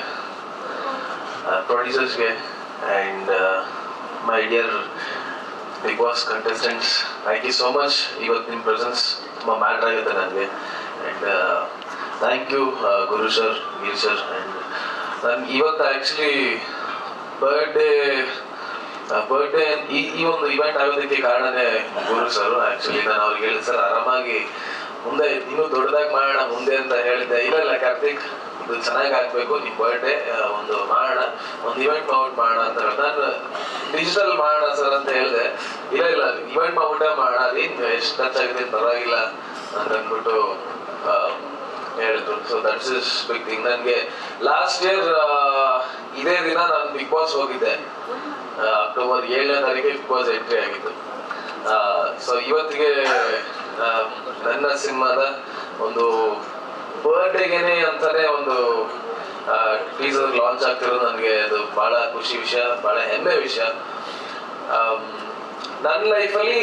ಪ್ರೊಡ್ಯೂಸರ್ಸ್ಗೆ and my dear Bigg Boss contestants, thank you so much. ಇವತ್ತು ನಿಮ್ಮ ಪ್ರೆಸೆನ್ಸ್ ತುಂಬ ಮ್ಯಾಟ್ರ್ ಆಗುತ್ತೆ ನನಗೆ. And thank you Guru sir, Veer sir. And ನಾನು ಇವತ್ತು ಆ್ಯಕ್ಚುಲಿ ಬರ್ಡೇ ಈ ಒಂದು ಇವೆಂಟ್ ಆಗೋದಕ್ಕೆ ಕಾರಣನೇ ಗುರು ಸರ್. ಆ್ಯಕ್ಚುಲಿ ನಾನು ಅವ್ರಿಗೆ ಹೇಳಿದೆ, ಸರ್ ಆರಾಮಾಗಿ ಮುಂದೆ ಇನ್ನೂ ದೊಡ್ಡದಾಗಿ ಮಾಡೋಣ ಮುಂದೆ ಅಂತ ಹೇಳಿದ್ದೆ. ಇಲ್ಲ ಕಾರ್ತಿಕ್, ಇದು ಚೆನ್ನಾಗಿ ಆಗಬೇಕು, ನಿಮ್ಮ ಬರ್ಡೇ ಒಂದು ಮಾಡೋಣ, ಒಂದು ಇವೆಂಟ್ ಮಾಡ್ಬಿಟ್ಟು ಮಾಡೋಣ ಅಂತ ಹೇಳಿ. ನಾನು ಡಿಜಿಟಲ್ ಮಾಡೋಣ ಸರ್ ಅಂತ ಹೇಳಿದೆ. ಇಲ್ಲ ಇವೆಂಟ್ ಮಾಡ್ಬಿಟ್ಟೆ ಮಾಡೋಣ, ಅದೇನು ಎಷ್ಟು ಖರ್ಚಾಗಿದೆ ಪರವಾಗಿಲ್ಲ ಅಂತ ಅಂದ್ಬಿಟ್ಟು ಹೇಳಿದ್ರು. So that's is big thing. ನನಗೆ ಲಾಸ್ಟ್ ಇಯರ್ ಇದೇ ದಿನ ನಾನು ಬಿಗ್ ಬಾಸ್ ಹೋಗಿದ್ದೆ. ಅಕ್ಟೋಬರ್ 7ನೇ ತಾರೀಕಿಗೆ ಬಿಗ್ ಬಾಸ್ ಎಂಟ್ರಿ ಆಗಿತ್ತು. ಸೊ ಇವತ್ತಿಗೆ ನನ್ನ ಸಿನಿಮಾದ ಒಂದು ಬರ್ಡೇಗೆನೆ ಅಂತಾನೆ ಒಂದು ಟೀಸರ್ ಲಾಂಚ್ ಆಗ್ತಿರೋದು ನನಗೆ ಅದು ಬಹಳ ಖುಷಿ ವಿಷಯ, ಬಹಳ ಹೆಮ್ಮೆ ವಿಷಯ. ನನ್ನ ಲೈಫಲ್ಲಿ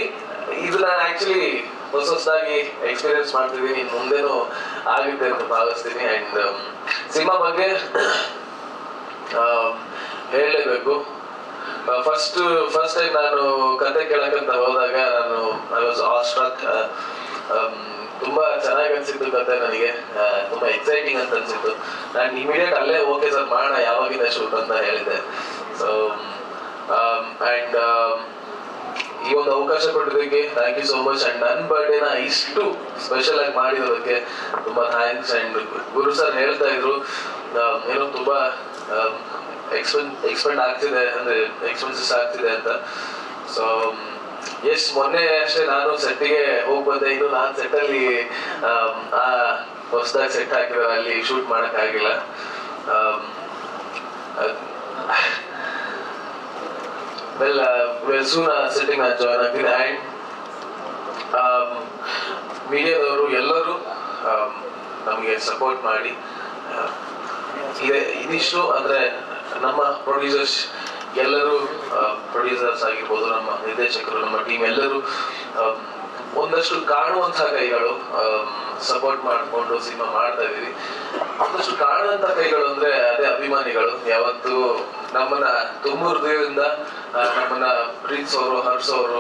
ಇದು ನಾನು ಆಕ್ಚುಲಿ ಹೊಸದಾಗಿ ಎಕ್ಸ್ಪೀರಿಯನ್ಸ್ ಮಾಡ್ತಿದ್ದೀನಿ, ಇನ್ನು ಮುಂದೆನೂ ಆಗುತ್ತೆ ಅಂತ ಭಾವಿಸ್ತೀನಿ. ಆ್ಯಂಡ್ ಸಿನಿಮಾ ಬಗ್ಗೆ ಹೇಳಲೇಬೇಕು. ಫಸ್ಟ್ ಟೈಮ್ ನಾನು ಕತೆ ಕೇಳಕ್ಕಂತ ಹೋದಾಗ ಐ ವಾಸ್ ಆಲ್ ಸ್ಟ್ರಕ್. ತುಂಬಾ ಚೆನ್ನಾಗಿ ಅನ್ಸಿತ್ತು ಕತೆ ನನಗೆ, ತುಂಬಾ ಎಕ್ಸೈಟಿಂಗ್ ಅಂತ ಅನ್ಸಿತ್ತು. ನಾನು ಇಮಿಡಿಯೇಟ್ ಅಲ್ಲೇ ಓಕೆ ಸರ್ ಮಾಡೋಣ, ಯಾವಾಗಿಂದ ಶೂಟ್ ಅಂತ ಹೇಳಿದ್ದೆ. ಸೊ ಆ್ಯಂಡ್ ಈ ಒಂದು ಅವಕಾಶ ಕೊಟ್ಟಿದ್ದಕ್ಕೆ thank you so much. And ನನ್ನ ಬರ್ಡೇನ ಇಷ್ಟು ಸ್ಪೆಷಲ್ ಆಗಿ ಮಾಡಿರೋದಕ್ಕೆ ತುಂಬಾ ಥ್ಯಾಂಕ್ಸ್. ಆ್ಯಂಡ್ ಗುರು ಸರ್ ಹೇಳ್ತಾ ಇದ್ರು ಏನೋ ತುಂಬಾ ಎಕ್ಸ್ಪೆಂಡ್ ಆಗ್ತಿದೆ, ಅಂದ್ರೆ ಎಕ್ಸ್ಪೆನ್ಸಸ್ ಆಗ್ತಿದೆ ಅಂತ. ಸೊ ಎಸ್, ಮೊನ್ನೆ ಅಷ್ಟೇ ನಾನು ಸೆಟ್ಟಿಗೆ ಹೋಗಿ ಬಂದೆ. ಇನ್ನು ನಾನು ಸೆಟ್ಟಲ್ಲಿ ಹೊಸದಾಗಿ ಸೆಟ್ ಹಾಕಿದ್ದಾರೆ, ಅಲ್ಲಿ ಶೂಟ್ ಮಾಡೋಕ್ಕಾಗಿಲ್ಲ. ವೆಲ್ ಸೂನ್ ಸೆಟ್ಟಿಂಗ್ ನಾನು ಜಾಯ್ನ್ ಆಗ್ತೀನಿ. ಆ್ಯಂಡ್ ಮೀಡಿಯಾದವರು ಎಲ್ಲರೂ ನಮಗೆ ಸಪೋರ್ಟ್ ಮಾಡಿ ಇದಿಷ್ಟು ಅಂದರೆ ನಮ್ಮ ಪ್ರೊಡ್ಯೂಸರ್ಸ್ ಎಲ್ಲರೂ, ಪ್ರೊಡ್ಯೂಸರ್ಸ್ ಆಗಿರ್ಬೋದು, ನಮ್ಮ ನಿರ್ದೇಶಕರು, ನಮ್ಮ ಟೀಮ್ ಎಲ್ಲರೂ ಒಂದಷ್ಟು ಕಾಣುವಂತಹ ಕೈಗಳು, ಸಪೋರ್ಟ್ ಮಾಡಿಕೊಂಡು ಸಿನಿಮಾ ಮಾಡ್ತಾ ಇದೀವಿ. ಒಂದಷ್ಟು ಕಾಣುವಂತ ಕೈಗಳು ಅಂದ್ರೆ ಅದೇ ಅಭಿಮಾನಿಗಳು. ಯಾವತ್ತು ನಮ್ಮನ್ನ ತುಂಬ ಹೃದಯದಿಂದ ನಮ್ಮನ್ನ ಪ್ರೀತಿಸೋರು, ಹರ್ಸೋರು,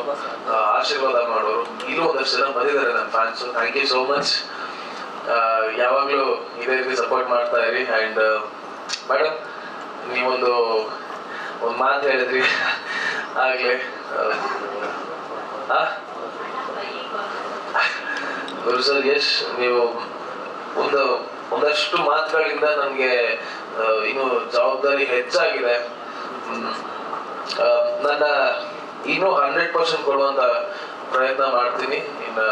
ಆಶೀರ್ವಾದ ಮಾಡೋರು ಇಲ್ಲೂ ಒಂದಷ್ಟು ಜನ ಬಂದಿದ್ದಾರೆ ನನ್ನ fans. Thank you so much. ಯಾವಾಗಲೂ ಇದೇ ರೀತಿ ಸಪೋರ್ಟ್ ಮಾಡ್ತಾ ಇರಿ. ಆ್ಯಂಡ್ ಮೇಡಮ್, ನೀವೊಂದು ಮಾತು ಹೇಳಿದ್ರಿ ಆಗ್ಲೇ, ಗುರು ಸರ್, ಯಶ್, ನೀವು ಒಂದಷ್ಟು ಮಾತುಗಳಿಂದ ನನಗೆ ಇನ್ನು ಜವಾಬ್ದಾರಿ ಹೆಚ್ಚಾಗಿದೆ. ನನ್ನ ಇನ್ನೂ 100% ಕೊಡುವಂತ ಪ್ರಯತ್ನ ಮಾಡ್ತೀನಿ. ಇನ್ನು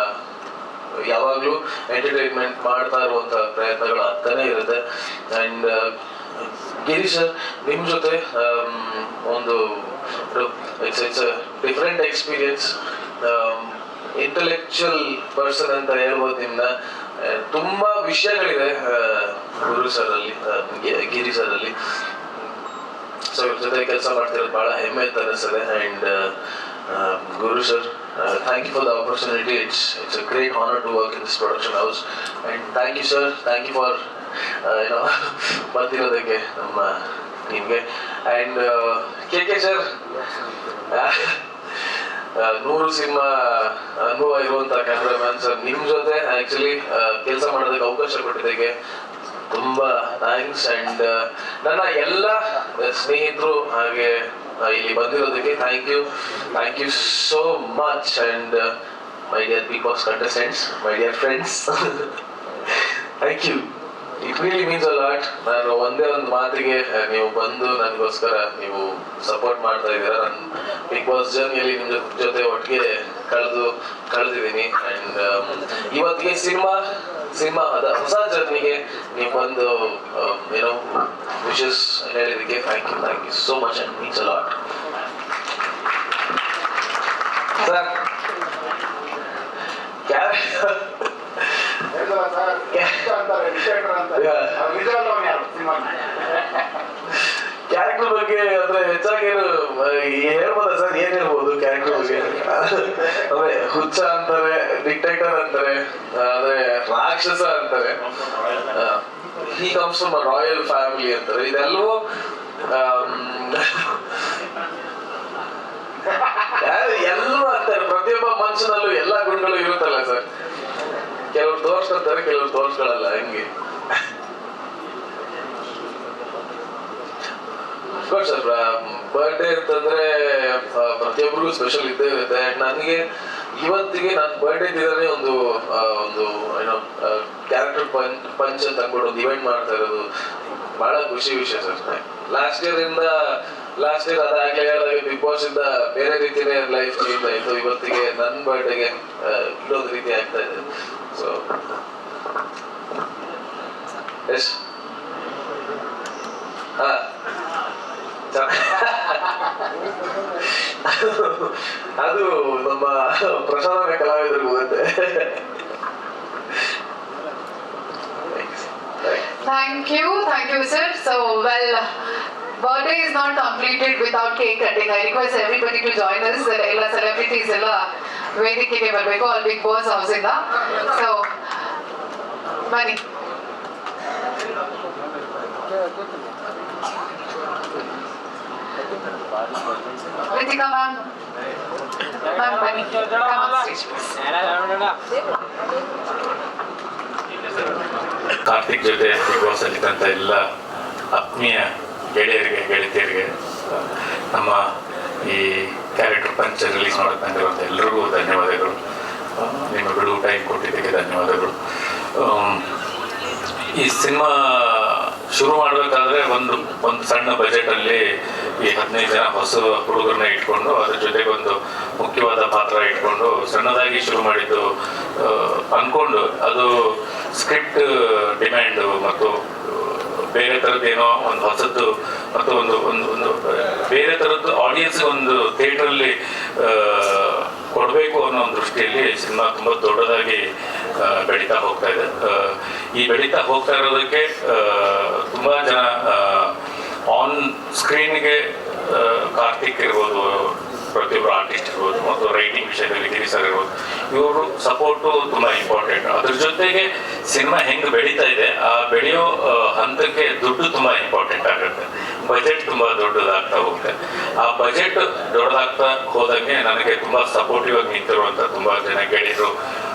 ಯಾವಾಗಲೂ ಎಂಟರ್ಟೈನ್ಮೆಂಟ್ ಮಾಡ್ತಾ ಇರುವಂತ ಪ್ರಯತ್ನಗಳು ಆಗ್ತಾನೆ ಇರುತ್ತೆ. ಆ್ಯಂಡ್ ಗಿರೀಶ್ ಸರ್, ನಿಮ್ಮ ಜೊತೆ ಒಂದು it's different experience. Intellectual person ಅಂತ ಹೇಳ್ಬೋದು ನಿಮ್ನ. ತುಂಬಾ ವಿಷಯಗಳಿದೆ ಗುರು ಸರ್ ಅಲ್ಲಿ, ಗಿರಿ ಸರ್ ಅಲ್ಲಿ. ಸೊ ಇವ್ರ ಜೊತೆ ಕೆಲಸ ಮಾಡ್ತಿರೋದು ಬಹಳ ಹೆಮ್ಮೆ ಅಂತ ಅನಿಸ್ತದೆ. And Guru sir, thank you for the opportunity. It's a great honor to work in this production house. And thank you sir, thank you for ಬಂದಿರೋದಕ್ಕೆ ನಮ್ಮ ಟೀಮ್ಗೆ. ಆ್ಯಂಡ್ ಕೆ ಸರ್, 100 ಸಿನಿಮಾ ಅನುಭವ ಇರುವಂತ ಕ್ಯಾಮ್ರಾಮ್ಯಾನ್ ಸರ್, ನಿಮ್ ಜೊತೆ actually ಕೆಲಸ ಮಾಡೋದಕ್ಕೆ ಅವಕಾಶ ಕೊಟ್ಟಿದ್ದಕ್ಕೆ ತುಂಬಾ ಥ್ಯಾಂಕ್ಸ್. ಆ್ಯಂಡ್ ನನ್ನ ಎಲ್ಲ ಸ್ನೇಹಿತರು ಹಾಗೆ ಇಲ್ಲಿ ಬಂದಿರೋದಕ್ಕೆ thank you so much. And my dear Bigg Boss contestants, my dear friends, thank you. It really means a lot. ನಾನು ಒಂದೇ ಒಂದು ಮಾತಿಗೆ ನೀವು ಬಂದು ನನಗೋಸ್ಕರ ನೀವು ಸಪೋರ್ಟ್ ಮಾಡ್ತಾ ಇದ್ದೀರಾ. ನಾನು ಬಿಗ್ ಬಾಸ್ ಜರ್ನಿಯಲ್ಲಿ ನಿಮ್ಮ ಜೊತೆ ಒಟ್ಟಿಗೆ ಕಳೆದಿದ್ದೀನಿ. ಆ್ಯಂಡ್ ಇವತ್ತಿಗೆ ಸಿನಿಮಾ ಅದ ಹೊಸ ಜರ್ನಿಗೆ ನೀವು ಬಂದು ಏನೋ ವಿಶಸ್ ಹೇಳಿದ್ದಕ್ಕೆ thank you so much. And means a lot. Sir, character ಬಗ್ಗೆ ಅಂದ್ರೆ ಹೆಚ್ಚಾಗಿ ಹೇಳ್ಬೋದಾ ಸರ್? ಏನ್ ಹೇಳ್ಬೋದು ಕ್ಯಾರೆಕ್ಟರ್ ಬಗ್ಗೆ? ಅಂದ್ರೆ ಹುಚ್ಚ ಅಂತಾರೆ, ಡಿಕ್ಟೇಟರ್ ಅಂತಾರೆ, ಅಂದ್ರೆ ರಾಕ್ಷಸ ಅಂತಾರೆ, he comes from a royal family ಅಂತಾರೆ. ಇದೆಲ್ಲವೂ ಎಲ್ಲರೂ ಅಂತಾರೆ. ಪ್ರತಿಯೊಬ್ಬ ಮನುಷ್ಯನಲ್ಲೂ ಎಲ್ಲಾ ಗುಣಗಳು ಇರುತ್ತಲ್ಲ ಸರ್. ಕೆಲವ್ರು ತೋರ್ಸ್ಕೊತಾರೆ, ಕೆಲವ್ರು ತೋರ್ಸ್ಕೊಳಲ್ಲ. ಹಂಗೆ ಸರ್, ಬರ್ಡೇ ಅಂತಂದ್ರೆ ಪ್ರತಿಯೊಬ್ಬರಿಗೂ ಸ್ಪೆಷಲ್ ಇದ್ದೇ ಇರುತ್ತೆ. ನನಗೆ ಇವತ್ತಿಗೆ ನನ್ನ ಬರ್ಡೇ ದಿನನೇ ಒಂದು ಏನೋ ಕ್ಯಾರೆಕ್ಟರ್ ಪಂಚ್ ಅಂತ ಅಂದ್ಬಿಟ್ಟು ಒಂದು ಇವೆಂಟ್ ಮಾಡ್ತಾ ಇರೋದು ಬಹಳ ಖುಷಿ ವಿಷಯ ಸರ್. ಲಾಸ್ಟ್ ಇಯರ್ ಅದಾಗ್ಲೇ ಹೇಳಿದಾಗ ಬಿಗ್ ಬಾಸ್ ಇಂದ ಬೇರೆ ರೀತಿನೇ ಲೈಫ್ ಚೇಂಜ್ ಆಯ್ತು. ಇವತ್ತಿಗೆ ನನ್ನ ಬರ್ಡೇಗೆ ಇನ್ನೊಂದು ರೀತಿ ಆಗ್ತಾ ಇದೆ. ಸೊ ಎಸ್ ಅದು ನಮ್ಮ ಪ್ರಸಾದ ಕಲಾವಿದರಿಗೆ ಹೋಗುತ್ತೆ. Thank you, sir. So, well, birthday is not completed without cake cutting. I request everybody to join us. All celebrities, all ವೇದಿಕೆಗೆ ಬರಬೇಕು. All Big Boss house ಇಂದ. So, ಬನ್ನಿ. Ritika ma'am, ಬನ್ನಿ. Come on stage, please. Karthik ಜೊತೆ big boss ಅಲ್ಲಿದ್ದಂಥ ಎಲ್ಲ ಆತ್ಮೀಯ ಗೆಳೆಯರಿಗೆ ಗೆಳತಿಯರಿಗೆ ನಮ್ಮ ಈ ಕ್ಯಾರೆಕ್ಟರ್ ಪಂಚ್ ರಿಲೀಸ್ ಮಾಡೋಕ್ಕೆ ಬಂದಿರುವಂಥ ಎಲ್ರಿಗೂ ಧನ್ಯವಾದಗಳು. ನಿಮ್ಮ ಬಿಡುವು ಟೈಮ್ ಕೊಟ್ಟಿದ್ದಕ್ಕೆ ಧನ್ಯವಾದಗಳು. ಈ ಸಿನಿಮಾ ಶುರು ಮಾಡಬೇಕಾದ್ರೆ ಒಂದು ಸಣ್ಣ ಬಜೆಟಲ್ಲಿ ಈ 15 ಜನ ಹೊಸ ಹುಡುಗರನ್ನ ಇಟ್ಕೊಂಡು ಅದ್ರ ಜೊತೆಗೆ ಒಂದು ಮುಖ್ಯವಾದ ಪಾತ್ರ ಇಟ್ಕೊಂಡು ಸಣ್ಣದಾಗಿ ಶುರು ಮಾಡಿದ್ದು ಅಂದ್ಕೊಂಡು ಅದು ಸ್ಕ್ರಿಪ್ಟ್ ಡಿಮ್ಯಾಂಡು ಮತ್ತು ಬೇರೆ ಥರದ್ದೇನೋ ಒಂದು ಹೊಸದ್ದು ಮತ್ತು ಒಂದು ಒಂದು ಒಂದು ಬೇರೆ ಥರದ್ದು ಆಡಿಯನ್ಸ್ಗೆ ಒಂದು ಥಿಯೇಟ್ರಲ್ಲಿ ಕೊಡಬೇಕು ಅನ್ನೋ ಒಂದು ದೃಷ್ಟಿಯಲ್ಲಿ ಸಿನಿಮಾ ತುಂಬ ದೊಡ್ಡದಾಗಿ ಬೆಳೀತಾ ಹೋಗ್ತಾ ಇದೆ. ಈ ಬೆಳೀತಾ ಹೋಗ್ತಾ ಇರೋದಕ್ಕೆ ತುಂಬ ಜನ ಆನ್ ಸ್ಕ್ರೀನ್ಗೆ ಕಾರ್ತಿಕ್ ಇರ್ಬೋದು, ಪ್ರತಿಯೊಬ್ಬರು ಆರ್ಟಿಸ್ಟ್ ಇರ್ಬೋದು ಮತ್ತು ರೈಟಿಂಗ್ ವಿಷಯದಲ್ಲಿ ಗಿರಿ ಸರ್ ಇರ್ಬೋದು, ಇವರು ಸಪೋರ್ಟು ತುಂಬ ಇಂಪಾರ್ಟೆಂಟ್. ಅದ್ರ ಜೊತೆಗೆ ಸಿನಿಮಾ ಹೆಂಗೆ ಬೆಳೀತಾ ಇದೆ ಆ ಬೆಳೆಯೋ ಹಂತಕ್ಕೆ ದುಡ್ಡು ತುಂಬ ಇಂಪಾರ್ಟೆಂಟ್ ಆಗುತ್ತೆ. ಬಜೆಟ್ ತುಂಬ ದೊಡ್ಡದಾಗ್ತಾ ಹೋಗುತ್ತೆ. ಆ ಬಜೆಟ್ ದೊಡ್ಡದಾಗ್ತಾ ಹೋದಂಗೆ ನನಗೆ ತುಂಬ ಸಪೋರ್ಟಿವ್ ಆಗಿ ನಿಂತಿರುವಂಥ ತುಂಬ ಜನ ಗೆಳೆಯರು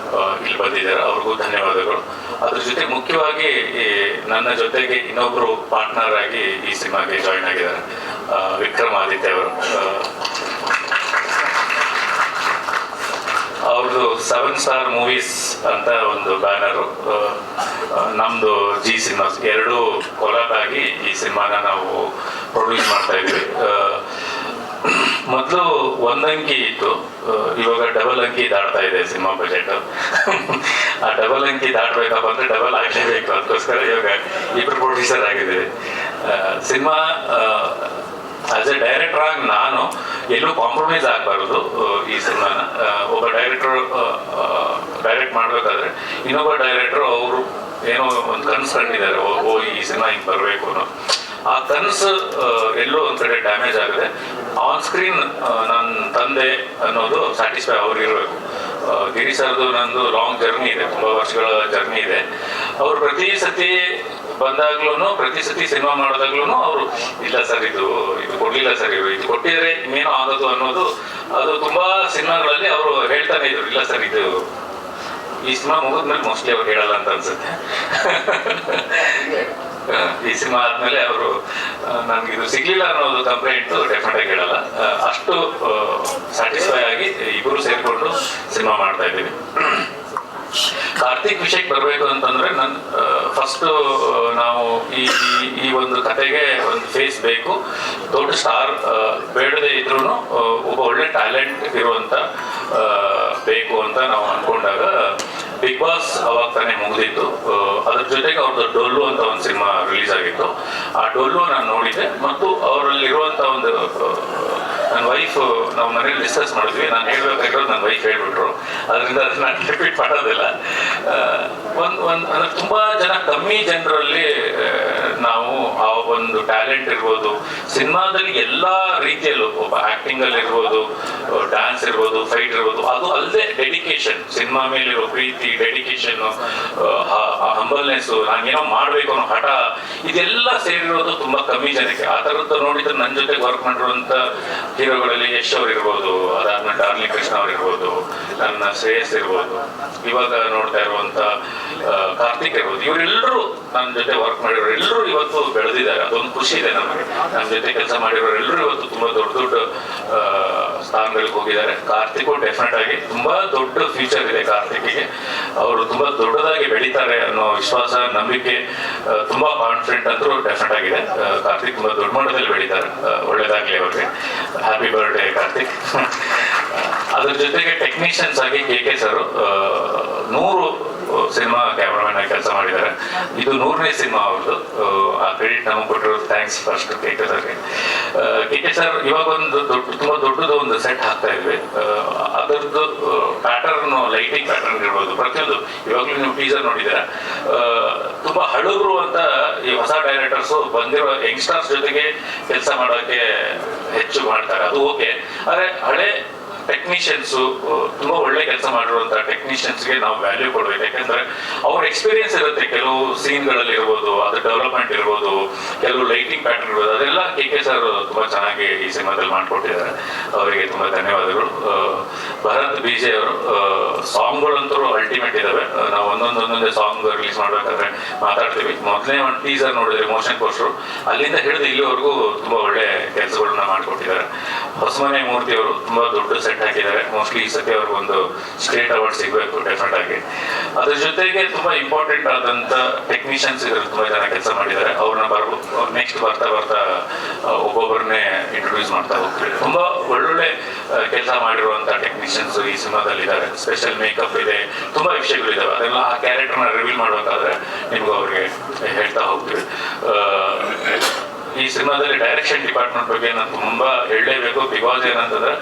ಇಲ್ಲಿ ಬಂದಿದ್ದಾರೆ, ಅವ್ರಿಗೂ ಧನ್ಯವಾದಗಳು. ಅದ್ರ ಜೊತೆ ಮುಖ್ಯವಾಗಿ ನನ್ನ ಜೊತೆಗೆ ಇನ್ನೊಬ್ಬರು ಪಾರ್ಟ್ನರ್ ಆಗಿ ಈ ಸಿನಿಮಾಗೆ ಜಾಯ್ನ್ ಆಗಿದ್ದಾರೆ, ವಿಕ್ರಮಾದಿತ್ಯ ಅವರು. ಅವ್ರದ್ದು 7 ಸ್ಟಾರ್ ಮೂವೀಸ್ ಅಂತ ಒಂದು ಬ್ಯಾನರು, ನಮ್ಮದು ಜಿ ಸಿನಿಮಾಸ್, ಎರಡೂ ಕೊಲಾಬ್ ಆಗಿ ಈ ಸಿನಿಮಾನ ನಾವು ಪ್ರೊಡ್ಯೂಸ್ ಮಾಡ್ತಾ ಇದ್ವಿ. ಮೊದಲು 1 ಅಂಕಿ ಇತ್ತು, ಇವಾಗ ಡಬಲ್ ಅಂಕಿ ದಾಟ್ತಾ ಇದೆ ಸಿನಿಮಾ ಬಜೆಟ್. ಆ ಡಬಲ್ ಅಂಕಿ ದಾಟಬೇಕಪ್ಪ ಅಂದರೆ ಡಬಲ್ ಆಗಲೇಬೇಕು, ಅದಕ್ಕೋಸ್ಕರ ಇವಾಗ ಇಬ್ಬರು ಪ್ರೊಡ್ಯೂಸರ್ ಆಗಿದ್ದೀವಿ. ಸಿನಿಮಾ ಆಸ್ ಎ ಡೈರೆಕ್ಟರ್ ಆಗಿ ನಾನು ಎಲ್ಲೂ ಕಾಂಪ್ರಮೈಸ್ ಆಗಬಾರ್ದು. ಈ ಸಿನಿಮಾನ ಒಬ್ಬ ಡೈರೆಕ್ಟ್ ಮಾಡಬೇಕಾದ್ರೆ ಇನ್ನೊಬ್ಬ ಡೈರೆಕ್ಟರ್ ಅವರು ಏನೋ ಒಂದು ಕನಸು ಕಂಡಿದ್ದಾರೆ, ಈ ಸಿನಿಮಾ ಹಿಂಗೆ ಬರಬೇಕು ಅನ್ನೋ ಆ ಕನಸು ಎಲ್ಲೋ ಒಂದು ಕಡೆ ಡ್ಯಾಮೇಜ್ ಆಗಿದೆ. ಆನ್ ಸ್ಕ್ರೀನ್ ನನ್ನ ತಂದೆ ಅನ್ನೋದು ಸ್ಯಾಟಿಸ್ಫೈ ಅವ್ರಿಗಿರಬೇಕು. ಗಿರಿ ಸರ್ದು ನಂದು ಲಾಂಗ್ ಜರ್ನಿ ಇದೆ, ತುಂಬ ವರ್ಷಗಳ ಜರ್ನಿ ಇದೆ. ಅವ್ರು ಪ್ರತಿ ಸತಿ ಬಂದಾಗ್ಲೂ, ಪ್ರತಿ ಸತಿ ಸಿನಿಮಾ ಮಾಡಿದಾಗ್ಲೂ ಅವರು ಇಲ್ಲ ಸರ್ ಇದು ಕೊಡಲಿಲ್ಲ ಸರ್, ಇದು ಕೊಟ್ಟಿದ್ರೆ ಇನ್ನೇನೋ ಆಗೋದು ಅನ್ನೋದು, ಅದು ತುಂಬ ಸಿನಿಮಾಗಳಲ್ಲಿ ಅವರು ಹೇಳ್ತಾನೆ ಇದ್ರು, ಇಲ್ಲ ಸರ್ ಇದು ಈ ಸಿನಿಮಾ ಮುಗಿದ್ಮೇಲೆ ಮೋಸ್ಟ್ಲಿ ಅವ್ರು ಹೇಳಲ್ಲ ಅಂತ ಅನ್ಸುತ್ತೆ. ಈ ಸಿನಿಮಾ ಆದ್ಮೇಲೆ ಅವರು ನನಗಿದು ಸಿಗ್ಲಿಲ್ಲ ಅನ್ನೋದು ಕಂಪ್ಲೇಂಟ್ ಡೆಫಿನೆಟ್ ಆಗಿ ಹೇಳಲ್ಲ. ಅಷ್ಟು ಸ್ಯಾಟಿಸ್ಫೈ ಆಗಿ ಇಬ್ಬರು ಸೇರಿಕೊಂಡು ಸಿನಿಮಾ ಮಾಡ್ತಾ ಇದ್ದೀವಿ. ಕಾರ್ತಿಕ್ ವಿಷಯಕ್ಕೆ ಬರಬೇಕು ಅಂತಂದ್ರೆ ನಾನು ಫಸ್ಟ್ ನಾವು ಈ ಒಂದು ಕತೆಗೆ ಒಂದು ಫೇಸ್ ಬೇಕು. ದೊಡ್ಡ ಸ್ಟಾರ್ ಬೇಡದೇ ಇದ್ರೂ ಒಬ್ಬ ಒಳ್ಳೆ ಟ್ಯಾಲೆಂಟ್ ಇರುವಂತ ಬೇಕು ಅಂತ ನಾವು ಅನ್ಕೊಂಡಾಗ ಬಿಗ್ ಬಾಸ್ ಅವಾಗ ತಾನೇ ಮುಗಿದಿತ್ತು. ಅದ್ರ ಜೊತೆಗೆ ಅವ್ರದ್ದು ಡೊಲ್ಲು ಅಂತ ಒಂದು ಸಿನಿಮಾ ರಿಲೀಸ್ ಆಗಿತ್ತು. ಆ ಡೊಲ್ಲು ನಾನು ನೋಡಿದ್ದೆ ಮತ್ತು ಅವರಲ್ಲಿರುವಂಥ ಒಂದು ನನ್ನ ವೈಫ್ ನಾವು ಮನೇಲಿ ಡಿಸ್ಕಸ್ ಮಾಡಿದ್ವಿ. ನಾನು ಹೇಳ್ಬೇಕಾಗಿರೋದು ನನ್ನ ವೈಫ್ ಹೇಳ್ಬಿಟ್ರು, ಅದರಿಂದ ನಾನು ರಿಪೀಟ್ ಮಾಡೋದಿಲ್ಲ. ಅಂದ್ರೆ ತುಂಬ ಜನ ಕಮ್ಮಿ ಜನರಲ್ಲಿ ನಾವು ಆ ಒಂದು ಟ್ಯಾಲೆಂಟ್ ಇರ್ಬೋದು, ಸಿನಿಮಾದಲ್ಲಿ ಎಲ್ಲ ರೀತಿಯಲ್ಲೂ ಒಬ್ಬ ಆ್ಯಕ್ಟಿಂಗಲ್ಲಿ ಇರ್ಬೋದು, ಡ್ಯಾನ್ಸ್ ಇರ್ಬೋದು, ಫೈಟ್ ಇರ್ಬೋದು, ಅದು ಅಲ್ಲದೆ ಡೆಡಿಕೇಶನ್, ಸಿನಿಮಾ ಮೇಲಿರೋ ಪ್ರೀತಿ, ಡೆಡಿಕೇಶನ್ನು, ಹಂಬಲ್ನೆಸ್ಸು, ನಾನೇನೋ ಮಾಡಬೇಕು ಅನ್ನೋ ಹಠ, ಇದೆಲ್ಲ ಸೇರಿರೋದು ತುಂಬ ಕಮ್ಮಿ ಜನಕ್ಕೆ. ಆ ಥರದ್ದು ನೋಡಿದ್ರೆ ನನ್ನ ಜೊತೆಗೆ ವರ್ಕ್ ಮಾಡಿರುವಂಥ ಹೀರೋಗಳಲ್ಲಿ ಯಶ್ ಅವ್ರು ಇರ್ಬೋದು, ಅದಾದ್ಮೇಲೆ ಡಾರ್ಲಿಂಗ್ ಕೃಷ್ಣ ಅವ್ರು ಇರ್ಬೋದು, ನನ್ನ ಶ್ರೇಯಸ್ ಇರ್ಬೋದು, ಇವಾಗ ನೋಡ್ತಾ ಇರುವಂಥ ಕಾರ್ತಿಕ್ ಇರ್ಬೋದು, ಇವರೆಲ್ಲರೂ ನನ್ನ ಜೊತೆ ವರ್ಕ್ ಮಾಡಿರೋರು ಎಲ್ಲರೂ ಇವತ್ತು ಬೆಳೆದಿದ್ದಾರೆ. ಅದೊಂದು ಖುಷಿ ಇದೆ ನಮಗೆ. ನಮ್ಮ ಜೊತೆ ಕೆಲಸ ಮಾಡಿರೋರು ಎಲ್ಲರೂ ಇವತ್ತು ತುಂಬ ದೊಡ್ಡ ದೊಡ್ಡ ಸ್ಥಾನಗಳಿಗೆ ಹೋಗಿದ್ದಾರೆ. ಕಾರ್ತಿಕ್ ಡೆಫಿನೆಟ್ ಆಗಿ ತುಂಬ ದೊಡ್ಡ ಫ್ಯೂಚರ್ ಇದೆ ಕಾರ್ತಿಕ್ಗೆ. ಅವರು ತುಂಬ ದೊಡ್ಡದಾಗಿ ಬೆಳೀತಾರೆ ಅನ್ನೋ ವಿಶ್ವಾಸ, ನಂಬಿಕೆ, ತುಂಬ ಕಾನ್ಫಿಡೆಂಟ್ ಅಂತೂ ಡೆಫಿನೆಟ್ ಆಗಿದೆ. ಕಾರ್ತಿಕ್ ತುಂಬ ದೊಡ್ಡ ಮಟ್ಟದಲ್ಲಿ ಬೆಳೀತಾರೆ. ಒಳ್ಳೇದಾಗಲಿ ಅವ್ರಿಗೆ. Happy birthday Karthik. ಅದ್ರ ಜೊತೆಗೆ ಟೆಕ್ನಿಷಿಯನ್ಸ್ ಆಗಿ ಕೆ ಸರ್ 100 ಸಿನಿಮಾ ಕ್ಯಾಮ್ರಾಮನ್ ಆಗಿ ಕೆಲಸ ಮಾಡಿದ್ದಾರೆ. ಇದು 100ನೇ ಸಿನಿಮಾ ಅವ್ರದ್ದು. ಆ ಕ್ರೆಡಿಟ್ ನಮಗೆ ಕೊಟ್ಟಿರೋದು ಥ್ಯಾಂಕ್ಸ್ ಫಸ್ಟ್ KK ಸರ್ಗೆ. KK ಸರ್ ಇವಾಗ ಒಂದು ತುಂಬಾ ದೊಡ್ಡದು ಒಂದು ಸೆಟ್ ಹಾಕ್ತಾ ಇದ್ವಿ. ಅದರದ್ದು ಪ್ಯಾಟರ್ನ್, ಲೈಟಿಂಗ್ ಪ್ಯಾಟರ್ನ್ ಇರ್ಬೋದು, ಪ್ರತಿಯೊಂದು ಇವಾಗಲೂ ನೀವು ಟೀಸರ್ ನೋಡಿದ್ದೀರಾ. ತುಂಬಾ ಹಳಬರು ಅಂತ ಈ ಹೊಸ ಡೈರೆಕ್ಟರ್ಸು ಬಂದಿರೋ ಯಂಗ್ಸ್ಟರ್ಸ್ ಜೊತೆಗೆ ಕೆಲಸ ಮಾಡೋಕ್ಕೆ ಹೆಚ್ಚು ಮಾಡ್ತಾರೆ, ಅದು ಓಕೆ. ಆದರೆ ಹಳೆ ಟೆಕ್ನಿಷಿಯನ್ಸು, ತುಂಬ ಒಳ್ಳೆ ಕೆಲಸ ಮಾಡಿರುವಂಥ ಟೆಕ್ನಿಷಿಯನ್ಸ್ಗೆ ನಾವು ವ್ಯಾಲ್ಯೂ ಕೊಡಬೇಕು. ಯಾಕೆಂದರೆ ಅವ್ರ ಎಕ್ಸ್ಪೀರಿಯನ್ಸ್ ಇರುತ್ತೆ. ಕೆಲವು ಸೀನ್ಗಳಲ್ಲಿ ಇರ್ಬೋದು, ಅದು ಡೆವಲಪ್ಮೆಂಟ್ ಇರ್ಬೋದು, ಕೆಲವು ಲೈಟಿಂಗ್ ಪ್ಯಾಟರ್ನ್ ಇರ್ಬೋದು, ಅದೆಲ್ಲ KK ಸರ್ ತುಂಬ ಚೆನ್ನಾಗಿ ಈ ಸಿನಿಮಾದಲ್ಲಿ ಮಾಡಿಕೊಟ್ಟಿದ್ದಾರೆ. ಅವರಿಗೆ ತುಂಬ ಧನ್ಯವಾದಗಳು. ಭರತ್ BJ ಅವರು ಸಾಂಗ್ಗಳಂತೂ ಅಲ್ಟಿಮೇಟ್ ಇದ್ದಾವೆ. ನಾವು ಒಂದೊಂದೇ ಸಾಂಗ್ ರಿಲೀಸ್ ಮಾಡಬೇಕಾದ್ರೆ ಮಾತಾಡ್ತೀವಿ. ಮೊದಲನೇ ಒಂದು ಟೀಸರ್ ನೋಡಿದ್ರೆ ಮೋಷನ್ ಪೋಸ್ಟರು, ಅಲ್ಲಿಂದ ಹಿಡಿದು ಇಲ್ಲಿವರೆಗೂ ತುಂಬ ಒಳ್ಳೆ ಕೆಲಸಗಳನ್ನ ಮಾಡಿಕೊಟ್ಟಿದ್ದಾರೆ. ಹೊಸಮನೆ ಮೂರ್ತಿ ಅವರು ತುಂಬ ದೊಡ್ಡ ಸೆಟ್ ಹಾಕಿದ್ದಾರೆ. ಮೋಸ್ಟ್ಲಿ ಈ ಸತಿ ಅವ್ರಿಗೆ ಒಂದು ಸ್ಟೇಟ್ ಅವಾರ್ಡ್ ಸಿಗಬೇಕು ಡೆಫಿನೆಟ್ ಆಗಿ. ಅದ್ರ ಜೊತೆಗೆ ತುಂಬ ಇಂಪಾರ್ಟೆಂಟ್ ಆದಂಥ ಟೆಕ್ನಿಷಿಯನ್ಸ್ ಇದ್ರಲ್ಲಿ ತುಂಬ ಜನ ಕೆಲಸ ಮಾಡಿದ್ದಾರೆ. ಅವ್ರನ್ನ ನೆಕ್ಸ್ಟ್ ಬರ್ತಾ ಒಬ್ಬೊಬ್ಬರನ್ನೇ ಇಂಟ್ರೊಡ್ಯೂಸ್ ಮಾಡ್ತಾ ಹೋಗ್ತೀವಿ. ತುಂಬ ಒಳ್ಳೊಳ್ಳೆ ಕೆಲಸ ಮಾಡಿರುವಂಥ ಟೆಕ್ನಿಷಿಯನ್ಸ್ ಈ ಸಿನಿಮಾದಲ್ಲಿ ಇದ್ದಾರೆ. ಸ್ಪೆಷಲ್ ಮೇಕಪ್ ಇದೆ, ತುಂಬ ವಿಷಯಗಳಿದ್ದಾವೆ. ಅದೆಲ್ಲ ಆ ಕ್ಯಾರೆಕ್ಟರ್ನ ರಿವೀಲ್ ಮಾಡಬೇಕಾದ್ರೆ ನಿಮ್ಗೆ ಅವ್ರಿಗೆ ಹೇಳ್ತಾ ಹೋಗ್ತೀವಿ. ಈ ಸಿನಿಮಾದಲ್ಲಿ ಡೈರೆಕ್ಷನ್ ಡಿಪಾರ್ಟ್ಮೆಂಟ್ ಬಗ್ಗೆ ನಾನು ತುಂಬಾ ಹೇಳಲೇಬೇಕು. ಬಿಕಾಸ್ ಏನಂತಂದ್ರೆ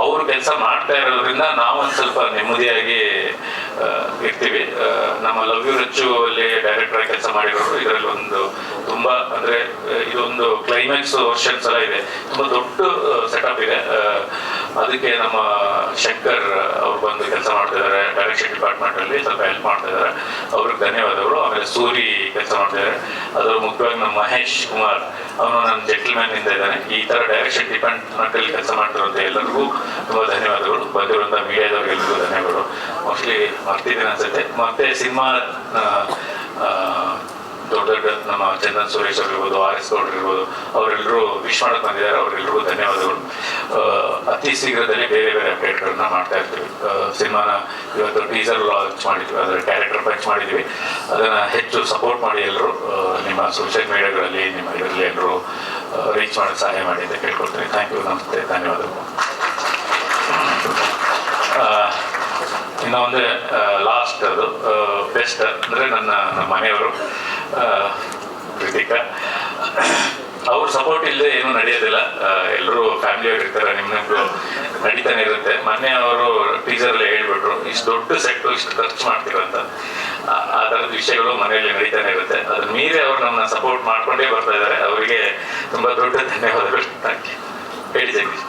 ಅವರು ಕೆಲಸ ಮಾಡ್ತಾ ಇರೋದ್ರಿಂದ ನಾವು ಒಂದು ಸ್ವಲ್ಪ ನೆಮ್ಮದಿಯಾಗಿ ಇರ್ತೀವಿ. ನಮ್ಮ ಲವ್ ಯು ರಚ್ಚು ಅಲ್ಲಿ ಡೈರೆಕ್ಟರ್ ಆಗಿ ಕೆಲಸ ಮಾಡಿರೋರು. ಇದರಲ್ಲಿ ಒಂದು ತುಂಬಾ ಅಂದ್ರೆ ಇದೊಂದು ಕ್ಲೈಮ್ಯಾಕ್ಸ್ ವರ್ಷನ್ಸ್ ಎಲ್ಲ ಇದೆ, ತುಂಬಾ ದೊಡ್ಡ ಸೆಟಪ್ ಇದೆ. ಅದಕ್ಕೆ ನಮ್ಮ ಶಂಕರ್ ಅವ್ರು ಬಂದು ಕೆಲಸ ಮಾಡ್ತಿದ್ದಾರೆ ಡೈರೆಕ್ಷನ್ ಡಿಪಾರ್ಟ್ಮೆಂಟ್ ಅಲ್ಲಿ, ಸ್ವಲ್ಪ ಹೆಲ್ಪ್ ಮಾಡ್ತಾ ಇದ್ದಾರೆ. ಅವ್ರಿಗೆ ಧನ್ಯವಾದಗಳು. ಆಮೇಲೆ ಸೂರಿ ಕೆಲಸ ಮಾಡ್ತಿದ್ದಾರೆ. ಅದ್ರ ಮುಖ್ಯವಾಗಿ ನಮ್ಮ ಮಹೇಶ್ ಕುಮಾರ್, ಅವನು ನನ್ನ ಜೆಂಟಲ್ಮ್ಯಾನ್ ಇಂದ ಇದ್ದಾನೆ. ಈ ತರ ಡೈರೆಕ್ಷನ್ ಡಿಪಾರ್ಟ್ಮೆಂಟ್ ಅಲ್ಲಿ ಕೆಲಸ ಮಾಡ್ತಿರುವಂತ ಎಲ್ಲರಿಗೂ ತುಂಬಾ ಧನ್ಯವಾದಗಳು. ಬಂದಿರುವಂತ ಮೀಡಿಯಾದವ್ರಿಗೆಲ್ಲರಿಗೂ ಧನ್ಯವಾದಗಳು. ಮೋಸ್ಟ್ಲಿ ಮರ್ತಿದ್ದೀನಿ ಅನ್ಸುತ್ತೆ. ಮತ್ತೆ ಸಿನಿಮಾ ದೊಡ್ಡ ನಮ್ಮ ಚಂದನ್ ಸುರೇಶ್ ಅವ್ರು ಇರ್ಬೋದು, RS ಗೌಡ್ರು ಇರ್ಬೋದು, ಅವರೆಲ್ಲರೂ ವಿಶ್ ಮಾಡಕ್ ಬಂದಿದ್ದಾರೆ. ಅವರೆಲ್ಲರಿಗೂ ಧನ್ಯವಾದಗಳು. ಅತಿ ಶೀಘ್ರದಲ್ಲಿ ಬೇರೆ ಅಪ್ಡೇಟ್ಗಳನ್ನ ಮಾಡ್ತಾ ಇರ್ತೀವಿ. ಸಿನಿಮಾನ ಇವತ್ತು ಟೀಸರ್ ಲಾಂಚ್ ಮಾಡಿದ್ವಿ, ಅದರ ಕ್ಯಾರೆಕ್ಟರ್ ಪಂಚ್ ಮಾಡಿದ್ವಿ. ಅದನ್ನ ಹೆಚ್ಚು ಸಪೋರ್ಟ್ ಮಾಡಿ ಎಲ್ಲರೂ ನಿಮ್ಮ ಸೋಷಿಯಲ್ ಮೀಡಿಯಾಗಳಲ್ಲಿ, ನಿಮ್ಮ ಇದರಲ್ಲಿ ಎಲ್ಲರೂ ರೀಚ್ ಮಾಡಕ್ಕೆ ಸಹಾಯ ಮಾಡಿ ಅಂತ ಕೇಳ್ಕೊಳ್ತೀನಿ. ಥ್ಯಾಂಕ್ ಯು, ನಮಸ್ತೆ, ಧನ್ಯವಾದಗಳು. ಇನ್ನು ಒಂದು ಲಾಸ್ಟ್ ಅದು ಬೆಸ್ಟ್ ಅಂದರೆ ನನ್ನ ಮನೆಯವರು ಕೃತಿಕಾ. ಅವ್ರ ಸಪೋರ್ಟ್ ಇಲ್ಲದೆ ಏನೂ ನಡೆಯೋದಿಲ್ಲ. ಎಲ್ಲರೂ ಫ್ಯಾಮಿಲಿಯವ್ರು ಇರ್ತಾರೆ, ನಿಮ್ಗೂ ನಡೀತಾನೆ ಇರುತ್ತೆ. ಮೊನ್ನೆ ಅವರು ಟೀಚರಲ್ಲಿ ಹೇಳ್ಬಿಟ್ರು, ಇಷ್ಟು ದೊಡ್ಡ ಸೆಟ್ಟು ಇಷ್ಟು ಖರ್ಚು ಮಾಡ್ತಿರಂತ. ಆ ಥರದ ವಿಷಯಗಳು ಮನೆಯಲ್ಲಿ ನಡೀತಾನೆ ಇರುತ್ತೆ. ಅದ್ರ ಮೀರಿ ಅವ್ರು ನಮ್ಮನ್ನ ಸಪೋರ್ಟ್ ಮಾಡ್ಕೊಂಡೇ ಬರ್ತಾ ಇದ್ದಾರೆ. ಅವರಿಗೆ ತುಂಬ ದೊಡ್ಡ ಧನ್ಯವಾದಗಳು. Thank you. ಹೇಳಿ ಜಗದೀಶ್.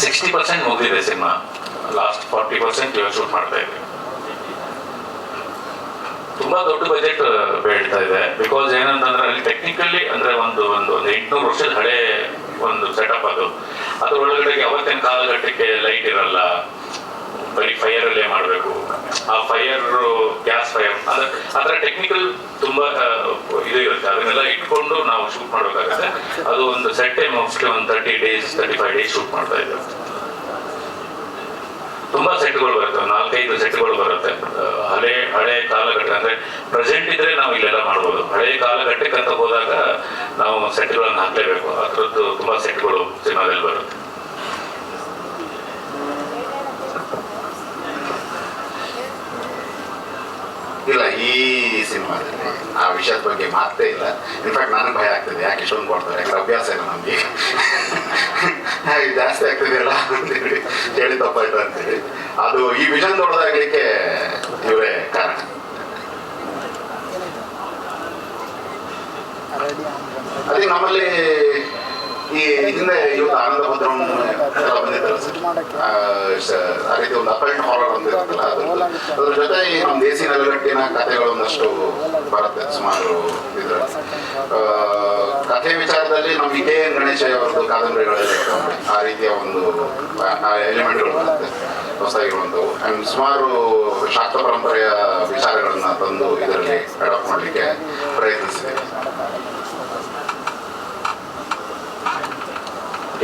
60% ಮುಗಿದಿದೆ ಸಿನಿಮಾ. ಲಾಸ್ಟ್ 40% ಇವಾಗ ಶೂಟ್ ಮಾಡ್ತಾ ಇದ್ವಿ. ತುಂಬಾ ದೊಡ್ಡ ಬಜೆಟ್ ಬೇಡ್ತಾ ಇದೆ. ಬಿಕಾಸ್ ಏನಂತಂದ್ರೆ ಅಲ್ಲಿ ಟೆಕ್ನಿಕಲಿ ಅಂದ್ರೆ ಒಂದು 800 ವರ್ಷದ ಹಳೆ ಒಂದು ಸೆಟಪ್ ಅದು. ಅದ್ರ ಒಳಗಡೆಗೆ ಅವತ್ತಿನ ಕಾಲಘಟ್ಟಕ್ಕೆ ಲೈಟ್ ಇರಲ್ಲ, ಬರೀ ಫೈರ್ ಅಲ್ಲೇ ಮಾಡಬೇಕು. ಆ ಫೈರ್, ಗ್ಯಾಸ್ ಫೈರ್, ಅದರ ಟೆಕ್ನಿಕಲ್ ತುಂಬಾ ಇದು ಇರುತ್ತೆ. ಅದನ್ನೆಲ್ಲ ಇಟ್ಕೊಂಡು ನಾವು ಶೂಟ್ ಮಾಡಬೇಕಾಗುತ್ತೆ. ಅದು ಒಂದು ಸೆಟ್ ಮೋಸ್ಟ್ಲಿ ಒಂದು 30 days 35 days ಶೂಟ್ ಮಾಡ್ತಾ ಇದ್ದೇವೆ. ತುಂಬಾ ಸೆಟ್ಗಳು ಬರುತ್ತೆ, 4-5 ಸೆಟ್ಗಳು ಬರುತ್ತೆ. ಹಳೆ ಕಾಲಘಟ್ಟ ಅಂದ್ರೆ ಪ್ರೆಸೆಂಟ್ ಇದ್ರೆ ನಾವು ಇಲ್ಲೆಲ್ಲ ಮಾಡ್ಬೋದು. ಹಳೆ ಕಾಲಘಟ್ಟಕ್ಕೆ ಅಂತ ಹೋದಾಗ ನಾವು ಸೆಟ್ಗಳನ್ನು ಹಾಕ್ಲೇಬೇಕು. ಅದರದ್ದು ತುಂಬಾ ಸೆಟ್ಗಳು ಸಿನಿಮಾದಲ್ಲಿ ಬರುತ್ತೆ. ಇಲ್ಲ, ಈ ಸಿನಿಮಾದಲ್ಲಿ ಆ ವಿಷಯದ ಬಗ್ಗೆ ಮಾತೇ ಇಲ್ಲ. ಇನ್ಫ್ಯಾಕ್ಟ್ ನನಗೆ ಭಯ ಆಗ್ತದೆ, ಯಾಕೆ ಇಷ್ಟೊಂದು ಕೊಡ್ತಾರೆ, ಯಾಕಂದ್ರೆ ಅಭ್ಯಾಸ ಇಲ್ಲ ನಮಗೆ. ಜಾಸ್ತಿ ಆಗ್ತಿದೆಯಲ್ಲ ಅಂತೇಳಿ ಹೇಳಿ ತಪ್ಪಾಯ್ತು ಅಂತೇಳಿ. ಅದು ಈ ವಿಷನ್ ದೊಡ್ಡದಾಗ್ಲಿಕ್ಕೆ ಇವರೇ ಕಾರಣ. ಅದೇ ನಮ್ಮಲ್ಲಿ ಈ ಹಿಂದೆ ಇವತ್ತು ಆನಂದ ಭದ್ರಂ ಎಲ್ಲ ಬಂದಿದ್ದಲ್ಲ ಸರ್, ಆ ರೀತಿ ಒಂದು ಅಪಲ್ಟ್ ಹಾರರ್ ಅಂತ ಇರುತ್ತಲ್ಲ, ಅದ್ರ ಜೊತೆ ಈ ನಮ್ಮ ದೇಸಿ ನೆಲಗಟ್ಟಿನ ಕಥೆಗಳು ಒಂದಷ್ಟು ಬರುತ್ತೆ ಸುಮಾರು. ಇದ್ರ ಕಥೆ ವಿಚಾರದಲ್ಲಿ ನಮ್ಮ KN ಗಣೇಶ ಅವರದ್ದು ಕಾದಂಬರಿಗಳಲ್ಲಿ ಆ ರೀತಿಯ ಒಂದು ಎಲಿಮೆಂಟ್ಗಳು ಬರುತ್ತೆ ಹೊಸದಾಗಿರುವಂಥವು. ಆ್ಯಂಡ್ ಸುಮಾರು ಶಾಕ್ತ ಪರಂಪರೆಯ ವಿಚಾರಗಳನ್ನ ತಂದು ಇದರಲ್ಲಿ ಅಡಾಪ್ಟ್ ಮಾಡಲಿಕ್ಕೆ ಪ್ರಯತ್ನಿಸಿದೆ.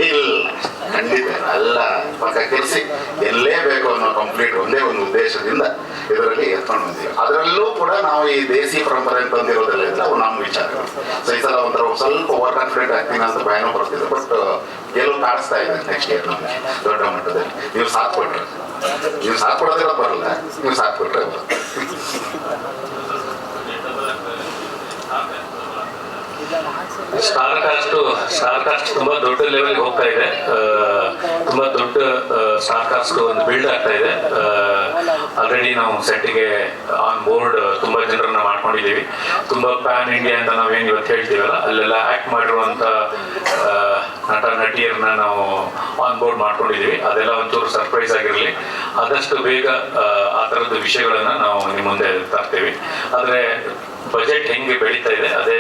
ಇಲ್ಲ, ಖಂಡಿತ ಅಲ್ಲ, ಪಕ್ಕ ಕೆಲ್ಸಿ ಎಲ್ಲೇ ಬೇಕು ಅನ್ನೋ ಕಂಪ್ಲೀಟ್ ಒಂದೇ ಒಂದು ಉದ್ದೇಶದಿಂದ ಇದರಲ್ಲಿ ಎತ್ಕೊಂಡು ಬಂದೀವಿ. ಅದರಲ್ಲೂ ಕೂಡ ನಾವು ಈ ದೇಸಿ ಪರಂಪರೆ ತಂದಿರೋದಿಲ್ಲ, ಅವು ನಮ್ಮ ವಿಚಾರಗಳು. ಸೊ ಈ ಸಲ ಒಂಥರ ಸ್ವಲ್ಪ ಓವರ್ ಕಾನ್ಫಿಡೆಂಟ್ ಆಗ್ತೀನಿ ಅಂತ ಭಯನೂ ಬರ್ತಿದೆ. ಬಟ್ ಗೆಲುವು ಕಾಣಿಸ್ತಾ ಇದೆ ನೆಕ್ಸ್ಟ್ ಇಯರ್ ನಮಗೆ ದೊಡ್ಡ ಮಟ್ಟದಲ್ಲಿ. ನೀವು ಸಾಥ್ ಕೊಟ್ರೆ, ನೀವು ಸಾಥ್ ಕೊಡೋದಿರೋದು ಬರಲ್ಲ, ನೀವು ಸಾಥ್ ಕೊಟ್ರೆ ಬರುತ್ತೆ. ಸ್ಟಾರ್ ಕಾಸ್ಟ್ ತುಂಬಾ ದೊಡ್ಡ ಲೆವೆಲ್ಗೆ ಹೋಗ್ತಾ ಇದೆ. ತುಂಬಾ ದೊಡ್ಡ ಸ್ಟಾರ್ ಕಾಸ್ಟ್ ಒಂದು ಬಿಲ್ಡ್ ಆಗ್ತಾ ಇದೆ. ಆಲ್ರೆಡಿ ನಾವು ಸೆಟ್ಗೆ ಆನ್ ಬೋರ್ಡ್ ತುಂಬಾ ಜನರನ್ನ ಮಾಡ್ಕೊಂಡಿದ್ದೀವಿ. ತುಂಬಾ ಪ್ಯಾನ್ ಇಂಡಿಯಾ ಅಂತ ನಾವೇನು ಇವತ್ತು ಹೇಳ್ತೀವಲ್ಲ, ಅಲ್ಲೆಲ್ಲ ಆಕ್ಟ್ ಮಾಡಿರುವಂತ ನಟ ನಟಿಯರನ್ನ ನಾವು ಆನ್ ಬೋರ್ಡ್ ಮಾಡ್ಕೊಂಡಿದ್ದೀವಿ. ಅದೆಲ್ಲ ಒಂಚೂರು ಸರ್ಪ್ರೈಸ್ ಆಗಿರಲಿ. ಆದಷ್ಟು ಬೇಗ ಆ ಥರದ ವಿಷಯಗಳನ್ನ ನಾವು ನಿಮ್ಮ ಮುಂದೆ ತರ್ತೀವಿ. ಆದರೆ ಬಜೆಟ್ ಹೆಂಗೆ ಬೆಳೀತಾ ಇದೆ ಅದೇ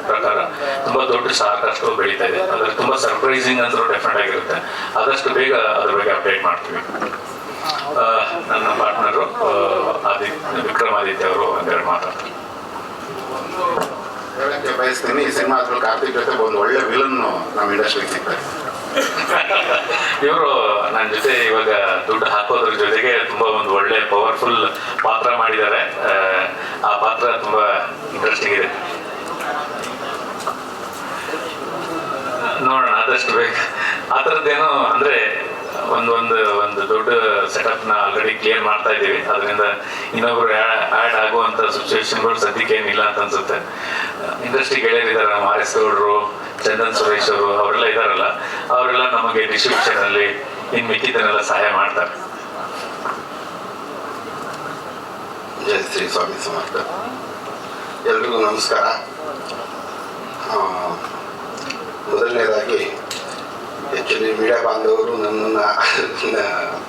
ಪ್ರಕಾರ ತುಂಬಾ ದೊಡ್ಡ ಸ್ಟಾರ್ ಕಾಸ್ಟ್ ಬೆಳೀತಾ ಇದೆ. ಅದ್ರ ತುಂಬಾ ಸರ್ಪ್ರೈಸಿಂಗ್ ಅಂತ ಡೆಫಿನೆಟ್ ಆಗಿರುತ್ತೆ. ಆದಷ್ಟು ಬೇಗ ಅದ್ರ ಬಗ್ಗೆ ಅಪ್ಡೇಟ್ ಮಾಡ್ತೀವಿ. ನನ್ನ ಪಾರ್ಟ್ನರು ವಿಕ್ರಮಾದಿತ್ಯ ಅವರು ಒಂದೆರಡು ಮಾತಾಡ್ತಾರೆ. ಹೇಳಕ್ಕೆ ಬಯಸ್ತೀನಿ, ಈ ಸಿನಿಮಾ ಹತ್ರ ಕಾರ್ತಿಕ್ ಜೊತೆ ಒಂದು ಒಳ್ಳೆ ವಿಲನ್ ನಮ್ಮ ಇಂಡಸ್ಟ್ರಿಗೆ ಸಿಗ್ತಾರೆ. ಇವರು ನನ್ನ ಜೊತೆ ಇವಾಗ ದುಡ್ಡು ಹಾಕೋದ್ರ ಜೊತೆಗೆ ತುಂಬಾ ಒಂದು ಒಳ್ಳೆ ಪವರ್ಫುಲ್ ಪಾತ್ರ ಮಾಡಿದ್ದಾರೆ. ಆ ಪಾತ್ರ ತುಂಬಾ ಇಂಟ್ರೆಸ್ಟಿಂಗ್ ಇದೆ. ನೋಡೋಣ ಆದಷ್ಟು ಬೇಗ. ಆ ಥರದ್ದೇನೋ ಅಂದ್ರೆ ಒಂದು ದೊಡ್ಡ ಸೆಟಪ್ನ ಆಲ್ರೆಡಿ ಕ್ಲಿಯರ್ ಮಾಡ್ತಾ ಇದ್ದೀವಿ. ಅದರಿಂದ ಇನ್ನೊಬ್ರು ಆ್ಯಡ್ ಆಗುವಂಥ ಸಿಚುವೇಶನ್ಗಳು ಸದ್ಯಕ್ಕೆ ಏನಿಲ್ಲ ಅಂತ ಅನ್ಸುತ್ತೆ. ಇಂಡಸ್ಟ್ರಿ ಗೆಳೆಯರಿದ್ದಾರೆ, ನಮ್ಮ ಆರ್ ಎಸ್ ಗೌಡರು, ಚಂದನ್ ಸುರೇಶ್ ಅವರು, ಅವರೆಲ್ಲ ಇದ್ದಾರಲ್ಲ, ಅವರೆಲ್ಲ ನಮಗೆ ಡಿಸ್ಟ್ರಿಬ್ಯೂಷನ್ ಅಲ್ಲಿ ಇನ್ನು ಮಿಕ್ಕಿದ್ದನ್ನೆಲ್ಲ ಸಹಾಯ ಮಾಡ್ತಾರೆ. ಜಯ ಶ್ರೀ ಸ್ವಾಮಿ ಸಮರ್ಥ. ಎಲ್ರಿಗೂ ನಮಸ್ಕಾರ. ಮೊದಲನೇದಾಗಿ ಆ್ಯಕ್ಚುಲಿ ಮೀಡಿಯಾ ಬಾಂಧವರು ನನ್ನನ್ನು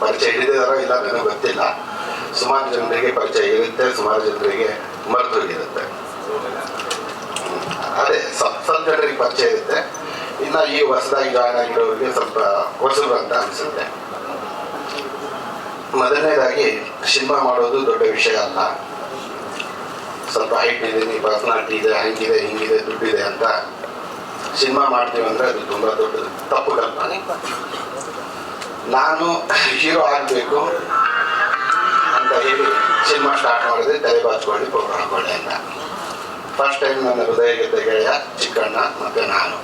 ಪರಿಚಯ ಹಿಡಿದಿದಾರೋ ಇಲ್ಲ ನನಗೆ ಗೊತ್ತಿಲ್ಲ. ಸುಮಾರು ಜನರಿಗೆ ಪರಿಚಯ ಇರುತ್ತೆ, ಸುಮಾರು ಜನರಿಗೆ ಮರೆತೋಗಿರುತ್ತೆ. ಅದೇ ಸ್ವಲ್ಪ ಜನರಿಗೆ ಪರಿಚಯ ಇರುತ್ತೆ. ಇನ್ನು ಈ ಹೊಸದಾಗಿ ಜಾಯ್ನ್ ಆಗಿರೋರಿಗೆ ಸ್ವಲ್ಪ ಹೊಸಬರು ಅಂತ ಅನಿಸುತ್ತೆ. ಮೊದಲನೇದಾಗಿ ಸಿನಿಮಾ ಮಾಡೋದು ದೊಡ್ಡ ವಿಷಯ ಅಲ್ಲ. ಸ್ವಲ್ಪ ಹೈಟ್ ಇದ್ದೀನಿ, ಪರ್ಸನಾಲಿಟಿ ಇದೆ, ಹಂಗಿದೆ ಹಿಂಗಿದೆ, ದುಡ್ಡಿದೆ ಅಂತ ಸಿನಿಮಾ ಮಾಡ್ತೀವಿ ಅಂದರೆ ಅದು ತುಂಬ ದೊಡ್ಡ ತಪ್ಪು ಕಲ್ಪನೆ. ನಾನು ಹೀರೋ ಆಗಬೇಕು ಅಂತ ಹೇಳಿ ಸಿನಿಮಾ ಸ್ಟಾರ್ಟ್ ಮಾಡಿದ್ರೆ ತಲೆ ಬಾಚ್ಕೊಳ್ಳಿ ಪೌಡ್ರ್ ಹಾಕೊಳ್ಳಿ ಅಂತ. ಫಸ್ಟ್ ಟೈಮ್ ನನ್ನ ಹೃದಯ ಗೆದ್ದ ಗೆಳೆಯ ಚಿಕ್ಕಣ್ಣ ಮತ್ತು ನಾನು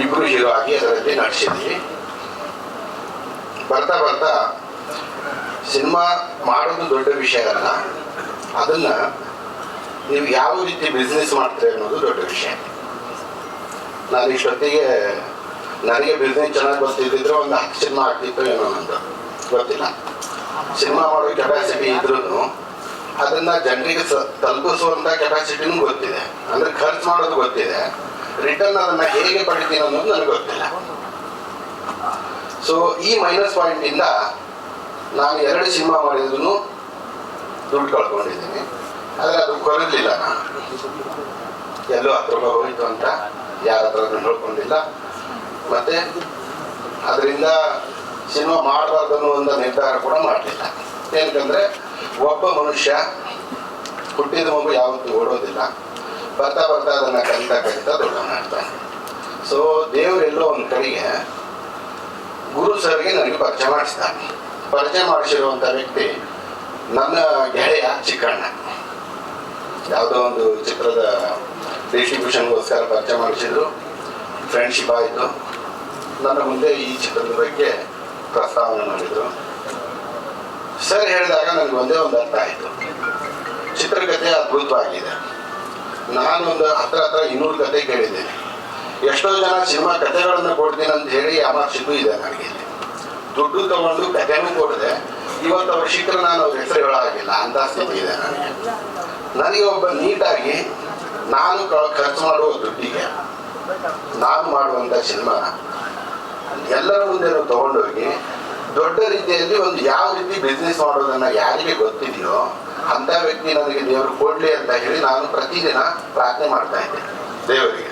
ಇಬ್ಬರು ಹೀರೋ ಆಗಿ ಅದರಲ್ಲಿ ನಟಿಸಿದ್ವಿ. ಬರ್ತಾ ಬರ್ತಾ ಸಿನಿಮಾ ಮಾಡೋದು ದೊಡ್ಡ ವಿಷಯ ಅಲ್ಲ, ಅದನ್ನು ನೀವು ಯಾವ ರೀತಿ ಬಿಸ್ನೆಸ್ ಮಾಡ್ತೀರಿ ಅನ್ನೋದು ದೊಡ್ಡ ವಿಷಯ. ನಾನು ಇಷ್ಟೊತ್ತಿಗೆ ನನಗೆ ಬಿಸ್ನೆಸ್ ಚೆನ್ನಾಗಿ ಗೊತ್ತಿದ್ದಿದ್ರೆ ಒಂದು 10 ಸಿನಿಮಾ ಆಗ್ತಿತ್ತು ಏನೋ ನಂದು ಗೊತ್ತಿಲ್ಲ. ಸಿನಿಮಾ ಮಾಡೋ ಕೆಪಾಸಿಟಿ ಇದ್ರೂ ಅದನ್ನು ಜನರಿಗೆ ತಲುಪಿಸುವಂಥ ಕೆಪಾಸಿಟಿನೂ ಗೊತ್ತಿದೆ. ಅಂದರೆ ಖರ್ಚು ಮಾಡೋದು ಗೊತ್ತಿದೆ, ರಿಟರ್ನ್ ಅದನ್ನು ಹೇಗೆ ಪಡಿತೀನಿ ಅನ್ನೋದು ನನಗೆ ಗೊತ್ತಿಲ್ಲ. ಸೊ ಈ ಮೈನಸ್ ಪಾಯಿಂಟಿಂದ ನಾನು 2 ಸಿನಿಮಾ ಮಾಡಿದ್ರು ದುಡ್ಡು ಕಳ್ಕೊಂಡಿದ್ದೀನಿ. ಆದರೆ ಅದು ಕೊರಲಿಲ್ಲ. ನಾನು ಎಲ್ಲೋ 10 ರೂಪಾಯಿ ಹೋಯಿತು ಅಂತ ಯಾರ ಹತ್ರ ನೋಡ್ಕೊಂಡಿಲ್ಲ. ಮತ್ತು ಅದರಿಂದ ಸಿನಿಮಾ ಮಾಡಬಾರ್ದು ಅನ್ನೋ ಒಂದು ನಿರ್ಧಾರ ಕೂಡ ಮಾಡಲಿಲ್ಲ. ಏನಕ್ಕಂದರೆ ಒಬ್ಬ ಮನುಷ್ಯ ಹುಟ್ಟಿದ ಮಗು ಯಾವತ್ತೂ ಓಡೋದಿಲ್ಲ. ಬರ್ತಾ ಬರ್ತಾ ಅದನ್ನು ಕಲಿತಾ ದೊಡ್ಡವನಾಗ್ತಾನೆ. ಸೊ ದೇವರೆಲ್ಲೋ ಒಂದು ಕಡೆಗೆ ಗುರು ಸರ್ಗೆ ನನಗೆ ಪರಿಚಯ ಮಾಡಿಸ್ತಾನೆ. ಪರಿಚಯ ಮಾಡಿಸಿರುವಂಥ ವ್ಯಕ್ತಿ ನನ್ನ ಗೆಳೆಯ ಚಿಕ್ಕಣ್ಣ. ಯಾವುದೋ ಒಂದು ಚಿತ್ರದ ಡಿಸ್ಟ್ರಿಬ್ಯೂಷನ್ಗೋಸ್ಕರ ಪರಿಚಯ ಮಾಡಿಸಿದ್ರು. ಫ್ರೆಂಡ್ಶಿಪ್ ಆಯಿತು. ನನ್ನ ಮುಂದೆ ಈ ಚಿತ್ರದ ಬಗ್ಗೆ ಪ್ರಸ್ತಾವನೆ ಮಾಡಿದರು. ಸರ್ ಹೇಳಿದಾಗ ನನಗೆ ಒಂದೇ ಒಂದು ಅರ್ಥ ಆಯಿತು, ಚಿತ್ರಕಥೆ ಅದ್ಭುತವಾಗಿದೆ. ನಾನೊಂದು ಹತ್ರ 200 ಕತೆ ಕೇಳಿದ್ದೇನೆ. ಎಷ್ಟೋ ಜನ ಸಿನಿಮಾ ಕಥೆಗಳನ್ನು ಕೊಡ್ತೀನಿ ಅಂತ ಹೇಳಿ ಯಾಮಾರ್ಸಿದ್ದು ಇದೆ ನನಗೆ. ದುಡ್ಡು ತಗೊಂಡು ಕಥೆನೂ ಕೊಡಿದೆ. ಇವತ್ತು ಅವ್ರ ಶಿಖರ ನಾನು ಅವ್ರ ಹೆಸರು ಹೇಳಾಗಿಲ್ಲ ಅಂತ ಸ್ಥಿತಿ ಇದೆ ನನಗೆ. ನನಗೆ ಒಬ್ಬ ನೀಟಾಗಿ ನಾನು ಖರ್ಚು ಮಾಡುವ ದುಡ್ಡಿಗೆ ನಾನು ಮಾಡುವಂಥ ಸಿನಿಮಾ ಎಲ್ಲರ ಮುಂದೆ ತಗೊಂಡೋಗಿ ದೊಡ್ಡ ರೀತಿಯಲ್ಲಿ ಒಂದು ಯಾವ ರೀತಿ ಬಿಸ್ನೆಸ್ ಮಾಡೋದನ್ನು ಯಾರಿಗೆ ಗೊತ್ತಿದೆಯೋ ಅಂಥ ವ್ಯಕ್ತಿ ನನಗೆ ದೇವರು ಕೊಡಲಿ ಅಂತ ಹೇಳಿ ನಾನು ಪ್ರತಿದಿನ ಪ್ರಾರ್ಥನೆ ಮಾಡ್ತಾ ಇದ್ದೆ ದೇವರಿಗೆ.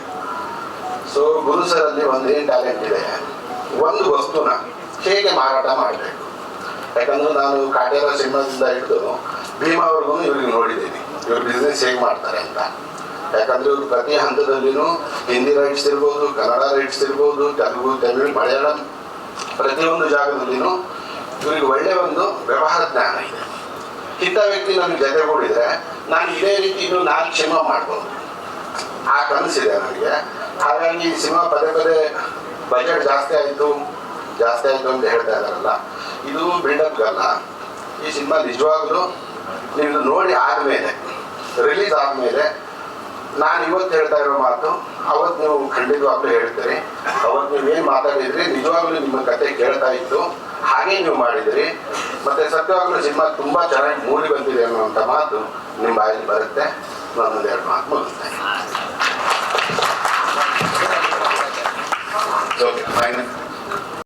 ಸೊ ಗುರು ಸರಲ್ಲಿ ಒಂದೇನು ಟ್ಯಾಲೆಂಟ್ ಇದೆ, ಒಂದು ವಸ್ತುನ ಹೇಗೆ ಮಾರಾಟ ಮಾಡಬೇಕು. ಯಾಕಂದ್ರೆ ನಾನು ಕಾಟೇರ ಸಿನಿಮಾದಿಂದ ಹಿಡಿದು ಭೀಮಾ ಅವ್ರಿಗೂ ಇವ್ರಿಗೆ ನೋಡಿದ್ದೀನಿ ಇವ್ರು ಬಿಸ್ನೆಸ್ ಹೇಗೆ ಮಾಡ್ತಾರೆ ಅಂತ. ಯಾಕಂದರೆ ಇವರು ಪ್ರತಿ ಹಂತದಲ್ಲಿನೂ ಹಿಂದಿ ರೈಟ್ಸ್ ಇರ್ಬೋದು, ಕನ್ನಡ ರೈಟ್ಸ್ ಇರ್ಬೋದು, ತೆಲುಗು, ತಮಿಳು, ಮಲಯಾಳಂ ಪ್ರತಿಯೊಂದು ಜಾಗದಲ್ಲಿನೂ ಇವರಿಗೆ ಒಳ್ಳೆಯ ಒಂದು ವ್ಯವಹಾರ ಜ್ಞಾನ ಇದೆ. ಇಂಥ ವ್ಯಕ್ತಿ ನನಗೆ ಜೊತೆಗೂಡಿದರೆ ನಾನು ಇದೇ ರೀತಿ ಇನ್ನೂ 4 ಸಿನಿಮಾ ಮಾಡ್ಬೋದು, ಆ ಕನಸಿದೆ ನನಗೆ. ಹಾಗಾಗಿ ಈ ಸಿನಿಮಾ ಪದೇ ಬಜೆಟ್ ಜಾಸ್ತಿ ಆಯಿತು ಅಂತ ಹೇಳ್ತಾ ಇದ್ದಾರಲ್ಲ, ಇದು ಬಿಲ್ಡಪ್ ಅಲ್ಲ. ಈ ಸಿನಿಮಾ ನಿಜವಾಗ್ಲೂ ನೀವು ನೋಡಿ ಆದಮೇಲೆ, ರಿಲೀಸ್ ಆದಮೇಲೆ ನಾನು ಇವತ್ತು ಹೇಳ್ತಾ ಇರೋ ಮಾತು ಅವತ್ತು ನೀವು ಖಂಡಿತವಾಗ್ಲೂ ಹೇಳ್ತೀರಿ. ಅವತ್ತು ನೀವೇನು ಮಾತಾಡಿದ್ರಿ ನಿಜವಾಗ್ಲೂ ನಿಮ್ಮ ಕತೆ ಕೇಳ್ತಾ ಇತ್ತು, ಹಾಗೆ ನೀವು ಮಾಡಿದ್ರಿ. ಮತ್ತೆ ಸತ್ಯವಾಗ್ಲೂ ಸಿನಿಮಾ ತುಂಬ ಚೆನ್ನಾಗಿ ಮೂಡಿ ಬಂದಿದೆ ಅನ್ನುವಂಥ ಮಾತು ನಿಮ್ಮ ಬಾಯಲ್ಲಿ ಬರುತ್ತೆ. ನಾನೊಂದೆರಡು ಮಾತು ಮುಗಿಸ್ತೇನೆ. Okay final.